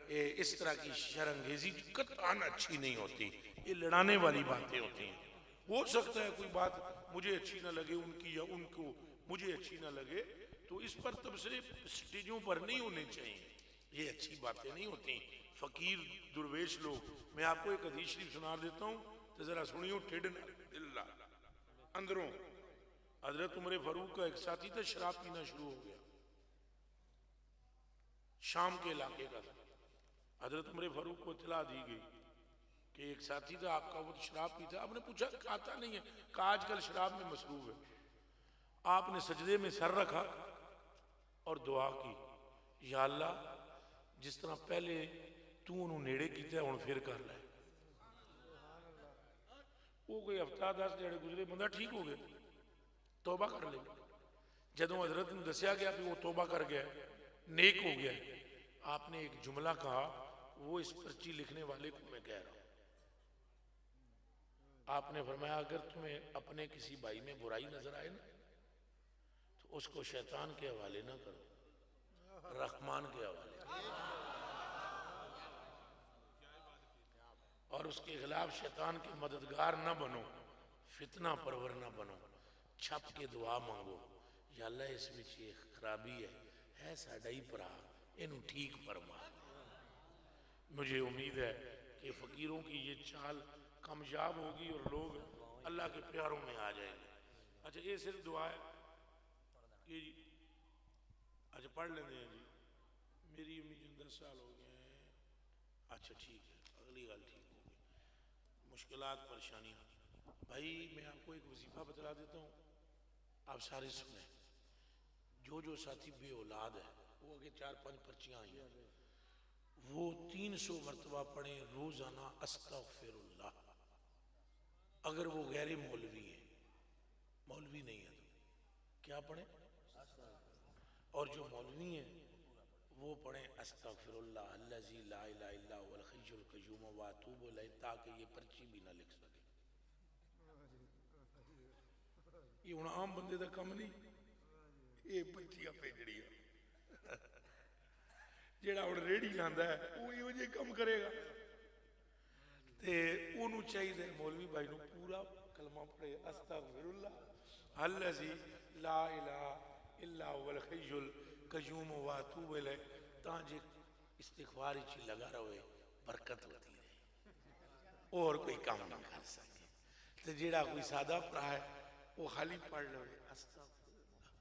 इस तरह की शर्मंगेज़ी कतई अच्छी नहीं होती, ये लड़ाने वाली बातें होती हैं। हो सकता है कोई बात मुझे अच्छी ना लगे उनकी या उनको मुझे अच्छी ना लगे, तो इस पर तबसरे स्टेजों पर नहीं होने चाहिए। ये अच्छी बातें नहीं होती। फकीर दुर्वेश लोग, मैं आपको एक हदीस शरीफ सुना देता हूँ तो जरा सुनियो। ठेड दिल्ला अंदरों हजरत उमर फारूक का एक साथी था, शराब पीना शुरू हो गया। शाम के इलाके का था। हजरत उमर फारूक को इत्तला दी गई कि एक साथी था आपका, वो तो शराब पीता। आपने पूछा खाता नहीं है? कहा आजकल शराब में मसरूफ है। आपने सजदे में सर रखा और दुआ की, या अल्लाह जिस तरह पहले तू उन्होंने नेड़े किया हुण फिर कर लै। वो कोई हफ्ता 10 दिहाड़े गुजरे, बंदा ठीक हो गया, तौबा कर ले। जदों हजरत ने दसिया गया कि वो तौबा कर गया, नेक हो गया, आपने एक जुमला कहा, वो इस पर्ची लिखने वाले को मैं कह रहा हूं। आपने फरमाया अगर तुम्हें अपने किसी भाई में बुराई नजर आए ना, तो उसको शैतान के हवाले ना करो, रहमान के हवाले। और उसके खिलाफ शैतान के मददगार ना बनो, फितना परवर ना बनो। छप के दुआ मांगो, या अल्लाह इसमें ये खराबी है साडा ही भरा, इनू ठीक फरमा। मुझे उम्मीद है कि फकीरों की ये चाल कामयाब होगी और लोग अल्लाह के प्यारों में आ जाएंगे। अच्छा, ये सिर्फ दुआ है कि अच्छा पढ़ लेते हैं जी। मेरी अम्मी जी 10 साल हो गए हैं। अच्छा ठीक है, अगली गल ठीक हो गई। मुश्किलात परेशानियाँ, भाई मैं आपको एक वजीफा बतला देता हूँ, आप सारे सुने। जो जो साथी बे औलाद है, वो आगे 4-5 पर्चियाँ आई हैं, वो 300 मरतबा पढ़े रोजाना अस्तगफिरुल्लाह। अगर वो गैर मौलवी है, मौलवी नहीं है तो क्या पढ़े? और जो मौलवी है वो पढ़े अस्तगफिरुल्लाह अल्लज़ी ला इलाहा इल्ला हुवल हय्युल क़य्यूम व अतूबु इलैह, ताकि ये पर्ची भी ना लिख सके। ये हुण आम बंदे का काम नहीं, ये बच्चियां भेजड़ियां जेड़ा हुण रेड़ी लांदा है वो इहो जे काम करेगा ते ओनू चाहिए मौलवी भाई नू पूरा कलमा पढ़े अस्तगफिरुल्लाह अल्लज़ी ला इलाहा इल्ला हुवल हय्युल कय्यूम व अतूबु इलैह तां जे इस्तिग़फार च लगा रहे बरकत होती रहे और कोई काम ना कर सके तो जेड़ा कोई सादा भरा है वो खाली पढ़ लो अस्तगफिरुल्लाह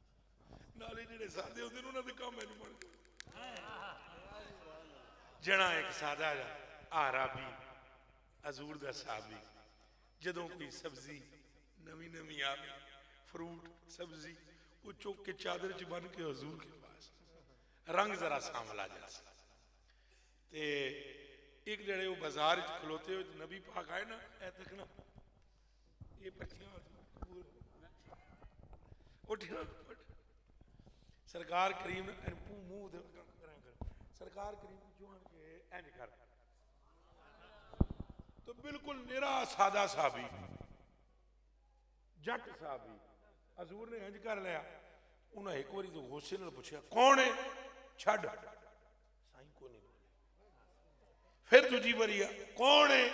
नाले जेड़े सादे होंदे ने उन्हां दे काम मैनूं बन गए जना एक सादा आराबी हजूर दा साहबी जदों कोई सब्जी नवी नवी आवे फ्रूट सब्जी वो चुक के चादर च बन के हजूर के पास रंग जरा सांवला जैसा ते एक जड़े वो बाजार च खलोते हुए नबी पाक आए ना ऐ देखना ये बच्चियां सरकार करीम मुंह सरकार करीम इंज कर तो बिल्कुल निरा सादा साहबी जट साहबी हजूर ने इंज कर लिया उन्हें एक बारी तो गुस्से नाल पूछा कौन है छड़ साईं को नहीं बोले फिर दूजी बारी कौन है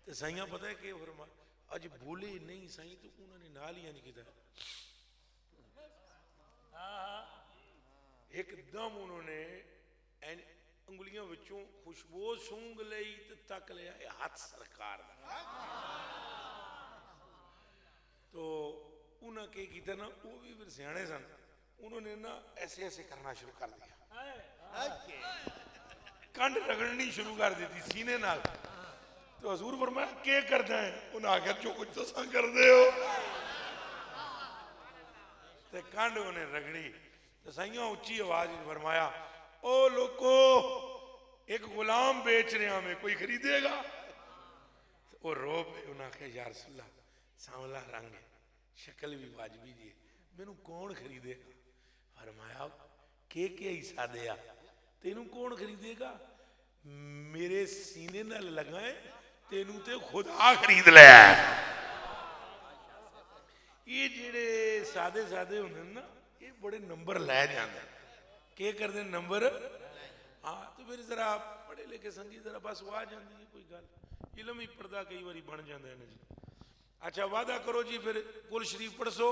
तो साइया पता है कि फरमा अज बोले नहीं साईं तो उन्होंने नाल ही नहीं किया एकदम उन्होंने उंगलियों विचों खुशबू सूंघ लई ते तक लिया हाथ सरकार दा तो उन्हें क्या किया ना वो भी फिर सियाने सन उन्होंने ना ऐसे ऐसे करना शुरू कर दिया कंड रगड़नी शुरू कर दी थी सीने नाल तो हजूर फरमाया क्या करना है उन्हें आखिर जो कुछ तो कर दे हो ते कंड उन्हें रगड़ी तो साइया उच्ची आवाज में फरमाया ओ लोको एक गुलाम बेच रहा मैं कोई खरीदेगा वो रो पे उन्हें आख्या यार रसूलल्लाह सांवला रंग है शक्ल भी वाजबी जी मैनू कौन खरीदेगा फरमाया के हिस्सा दिया तेनू कौन खरीदेगा मेरे सीने नाल लगाए तेनू ते खुदा खरीद लिया ये जेड़े सादे सादे होंदे ना ये बड़े नंबर लै जांदे के करते नंबर हाँ तो फिर जरा पढ़े लिखे संगी जरा बस वो आ जाती है कोई गल इलम ही पढ़ता कई बार बन जाता है जी अच्छा वादा करो जी फिर कुल शरीफ पढ़सो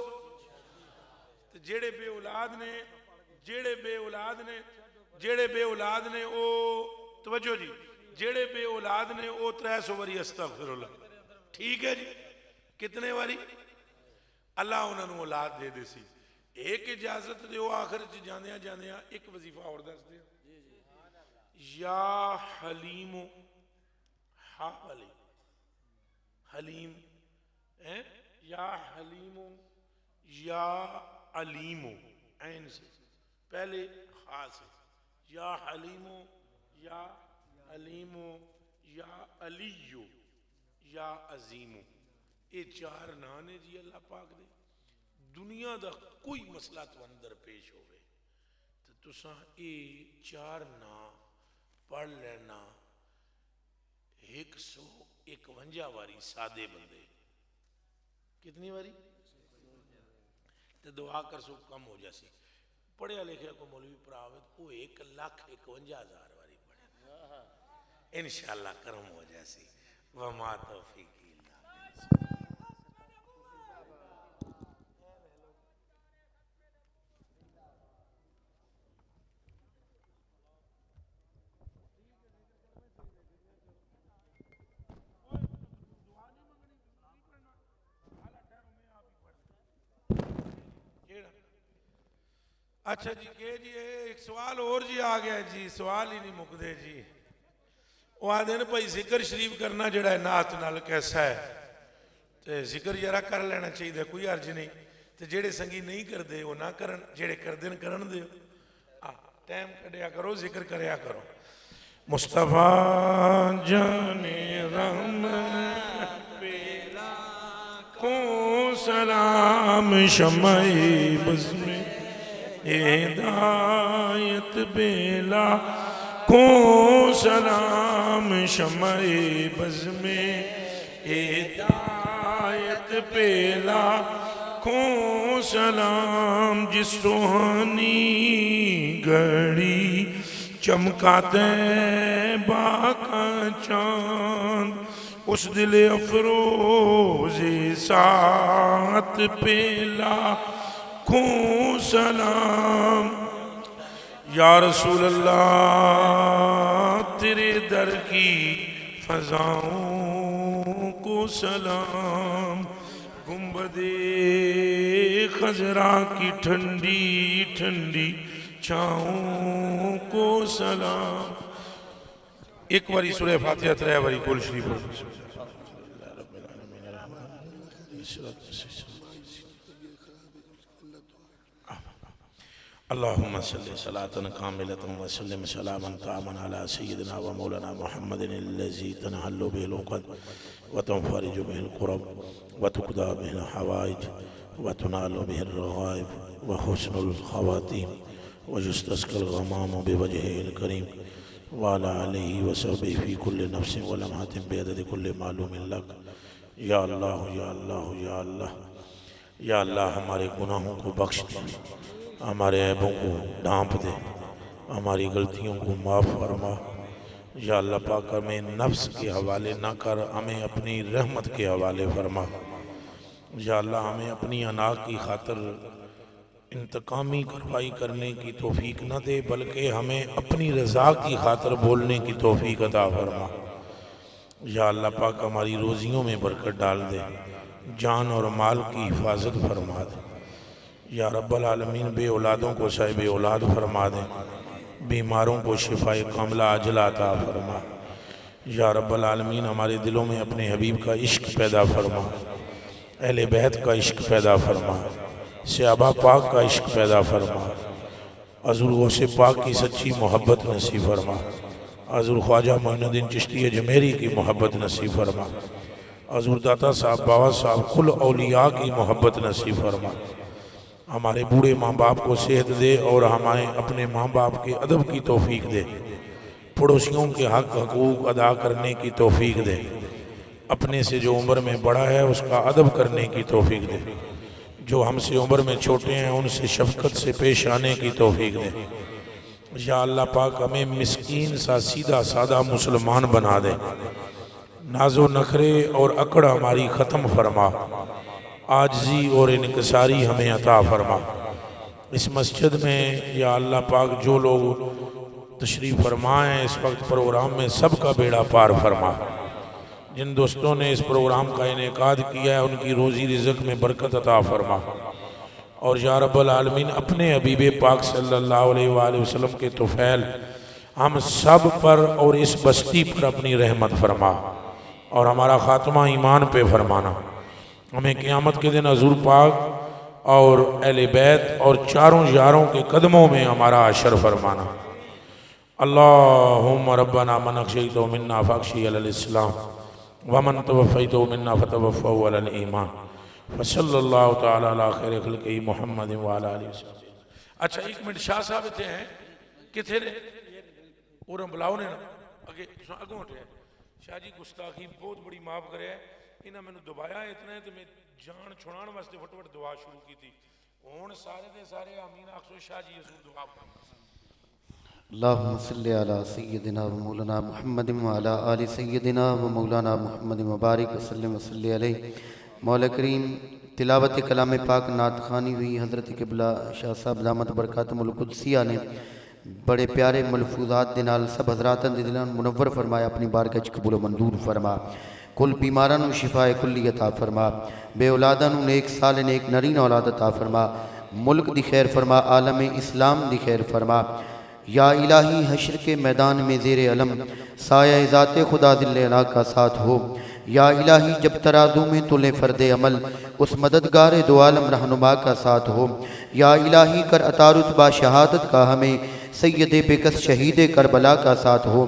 तो जेड़े बे औलाद ने ओ तवज्जो जी जेड़े बे औलाद ने ओ 300 बारी अस्तगफिरुल्लाह ठीक है जी कितने बारी अल्लाह उन्होंने औलाद दे दे सी एक इजाजत दो आखिर च जांदियां जांदियां एक वजीफा और दस दे या हलीमो हा वाली हलीम है या हलीमो या अलीमो ऐन से पहले हा से या हलीमो या अलीमो या अलियो या अजीमो ये चार नाम ने जी अल्लाह पाक दे दुनिया का कोई मसला तो अंदर पेश होवे तो तुसा ये चार ना पढ़ लेना 151 बारी सादे बंदे कितनी बारी तो दुआ कर सो कम हो जासी पढ़िया लिखिया को मौलवी प्रावत वो 1,51,000 बारी पढ़े इंशाअल्लाह करम हो जासी वमा तौफीक अच्छा जी के जी एक सवाल और जी आ गया जी सवाल ही नहीं मुकदे जी वो आदे ने भाई जिक्र शरीफ करना जड़ा है नात नाल कैसा है तो जिक्र जरा कर लेना चाहिए कोई अर्ज नहीं तो जेड़े संगी नहीं करते वो ना करन जेड़े करते न करन दे टाइम कढ़िया करो जिक्र करया करो मुस्तफा जाने रहमत बेला को सलाम शमई बज़्म हिदायत बेला को सलाम शमई बज़्म हिदायत बेला लाखों सलाम जिस सुहानी घड़ी चमकाते बाका चांद, उस दिल अफरोज़े सात पे लाखों सलाम। या रसूल अल्लाह तेरे दर की फ़ज़ाओं को सलाम, गुंबदे खजरा की ठंडी ठंडी छाओं को सलाम। एक बारी सूरह फातिहा, त्रै बारी कुल शरीफ। अल्लाहुम्मा सल्लि सलातन कामिलतन व सल्लिम सलामन तामन अला सय्यिदिना व मौलाना मुहम्मदिन अल्लज़ी तनहल्लु बिहिल उक़द व तनफ़रिजु बिहिल कुरब व तुक़दा बिहिल हवाइज व तुनालु बिहिर रग़ाइब व हुस्नुल ख़वातीम व युस्तस्क़ल ग़मामु बिवजहिल करीम व अला आलिहि व सहबिहि फ़ी कुल्लि नफ़्सिन व लम्हातिन बिअददि कुल्लि मालूमिन लक। या अल्लाह या अल्लाह या अल्लाह या अल्लाह, हमारे गुनाहों को बख्श दे, हमारे ऐबों को ढांप दे, हमारी गलतियों को माफ़ फरमा। या अल्लाह पाक हमें नफ्स के हवाले ना कर, हमें अपनी रहमत के हवाले फरमा। या अल्लाह हमें अपनी अना की खातर इंतकामी कार्रवाई करने की तौफीक न दे, बल्कि हमें अपनी रज़ा की खातर बोलने की तौफीक अता फरमा। या अल्लाह पाक हमारी रोज़ियों में बरकत डाल दे, जान और माल की हिफाजत फरमा दे। या रब्बल आलमीन बे औलादों को साहिब औलाद फरमा दे, बीमारों को शिफाए कामिला अजला अता फरमा। या रब्बल आलमीन हमारे दिलों में अपने हबीब का इश्क पैदा फरमा, अहले बैत का इश्क पैदा फरमा, सहाबा पाक का इश्क पैदा फरमा, हज़ूर गौसे पाक की सच्ची मोहब्बत नसीब फरमा, हज़ूर ख्वाजा मोइनुद्दीन चिश्ती अजमेरी की मोहब्बत नसीब फरमा, हज़ूर दाता साहब बाबा साहब कुल औलिया की मोहब्बत नसीब फरमा। हमारे बूढ़े माँ बाप को सेहत दे और हमारे अपने माँ बाप के अदब की तौफीक दे, पड़ोसियों के हक हकूक़ अदा करने की तौफीक दे, अपने से जो उम्र में बड़ा है उसका अदब करने की तौफीक दे, जो हमसे उम्र में छोटे हैं उनसे शफ़क़त से पेश आने की तौफीक दे। या अल्लाह पाक हमें मिस्कीन सा सीधा सादा मुसलमान बना दे, नाजो नखरे और अकड़ हमारी ख़त्म फरमा, आजजी और इनकसारी हमें अता फरमा। इस मस्जिद में या अल्लाह पाक जो लोग तशरीफ़ फरमाएँ इस वक्त प्रोग्राम में, सबका बेड़ा पार फरमा। जिन दोस्तों ने इस प्रोग्राम का इनेकाद किया है उनकी रोज़ी रिज़्क़ में बरकत अता फरमा। और या रब्बल आलमीन अपने हबीब पाक सल्लल्लाहु अलैहि वसल्लम के तुफ़ैल हम सब पर और इस बस्ती पर अपनी रहमत फरमा, और हमारा ख़ात्मा ईमान पे फरमाना। हमें क़यामत के दिन हज़ूर पाक और अहले बैत और चारों यारों के कदमों में हमारा अशर फरमाना। अल्लाहुम्मा रब्बना मन अग़शयतो मिन्ना फ़अग़शि अलल इस्लाम व मन तवफ़्फ़यतो मिन्ना फ़तवफ़्फ़हु अलल ईमान वसल्लल्लाहु तआला अला खैरि ख़ल्क़िही मुहम्मदिन व अला आलिहि वसल्लम। अच्छा, एक मिनट, शाह साहब इत्थे हैं किथे ने? और बुलाओ ने अगे अगों उठे। शाह जी गुस्ताखी बहुत बड़ी माफ़ करे, इन्हें मैंने दबाया इतना है तो मैं जान छुड़ाने वास्ते फटफट दुआ शुरू की थी। हुण सारे दे सारे आमीन आखो। शाह जी असूल दुआ अल्लाहुम्मा सल्लि अला सय्यिदिना व मौलाना मुहम्मदिन व अला आलि सय्यिदिना व मौलाना मुहम्मदिन व बारिक वसल्लम वसल्लि अलैहि। मौला करीम तिलावत कलाम पाक नात खानी हुई। हज़रत क़िबला शाह साहब दामत बरकातुहुल कुद्सिया ने बड़े प्यारे मलफूजात दे नाल सब हज़रातां दे दिलां मुनव्वर फरमाया, अपनी बारगाह च कबूल मंजूर फरमा। कुल बीमारां नूं शिफाए कुल्ली अता फरमा, बे औलादां नूं नेक साल नेक नरीन औलाद अता फरमा, मुल्क दी खैर फरमा, आलम इस्लाम दी खैर फरमा। या इलाही हश्र के मैदान में ज़ेरे अलम साया ज़ाते खुदा ज़िल्ले अला का साथ हो। या इलाही जब तराजू में तुले फ़र्दे अमल उस मददगार दो आलम रहनुमा का साथ हो। या इलाही कर अता रुतबा शहादत का हमें सैयद बेकस शहीद करबला का साथ हो।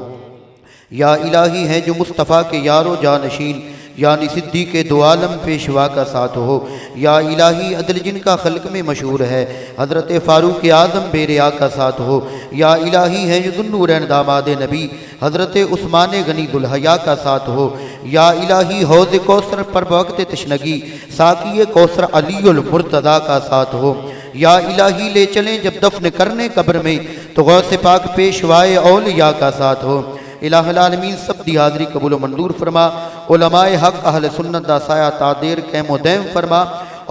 या इलाही है जो मुस्तफ़ा के यारो जानशीन यानी सिद्दीक़ दो आलम पेशवा का साथ हो। या इलाही अदल जिनका खल्क में मशहूर है हज़रत फ़ारूक आज़म बेरिया का साथ हो। या इलाही है जो दुन्नूरैन दामाद नबी हज़रत उस्मान गनी दुल्हया का साथ हो। या इलाही हौज़ कौसर पर वक्त तशनगी साकी कौसर अलीउल मुर्तज़ा का साथ हो। या इलाही ले चलें जब दफन करने कब्र में तो गौसे पाक पेशवाए औलिया का साथ हो। इलाहुल आलमीन सब दी हाज़री कबूल व मंजूर फरमा। उलमाए हक अहले सुन्नत दा साया तादेर कैमो दैम फरमा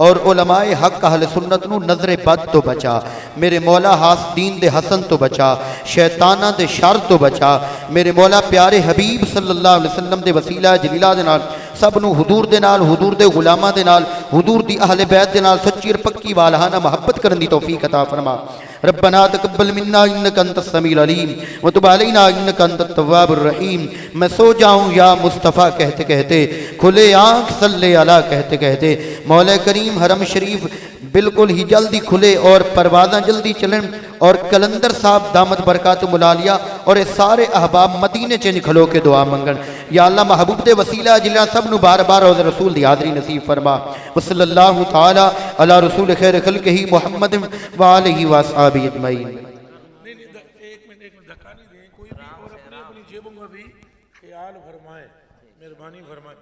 और उलमाए हक अहले सुन्नत नू नजरे बद तो बचा। मेरे मौला हासदीन दे हसन तो बचा, शैताना दे शर तो बचा। मेरे मौला प्यारे हबीब सल्लल्लाहु अलैहि वसल्लम दे वसीला जलीला दे नाल सब नू हुजूर दे नाल, हुजूर दे गुलामां दे नाल, हुजूर दी अहले बैत दे नाल सच्ची और पक्की वालहाना मोहब्बत करन दी तौफीक अता फरमा। रब्बना तकब्बल मिन्ना इन्नका अंतस समीउल अलीम व तुब अलैना इन्नका अंतत तव्वाबुर रहीम। मैं सो जाऊं या मुस्तफ़ा कहते कहते, खुले आँख सल्ले अला कहते कहते। मौला करीम हरम शरीफ बिल्कुल ही जल्दी खुले और परवाज़ां जल्दी चलन और कलंदर साहब दामत बरकात मुलालिया और ये सारे अहबाब मदीने च निखलो के दुआ मंगन। या अल्लाह महबूब दे वसीला जिला सब नु बार बार और रसूल दी हाज़री नसीब फरमा। वसल्लल्लाहु ताला अला रसूल खैर खल्क़िही मुहम्मद व आलिहि व अस्हाबिही अजमईन। एक मिनट धक्का नहीं दें, कोई भी और अपनी अपनी जेबों का भी ख्याल फरमाए, मेहरबानी फरमाए।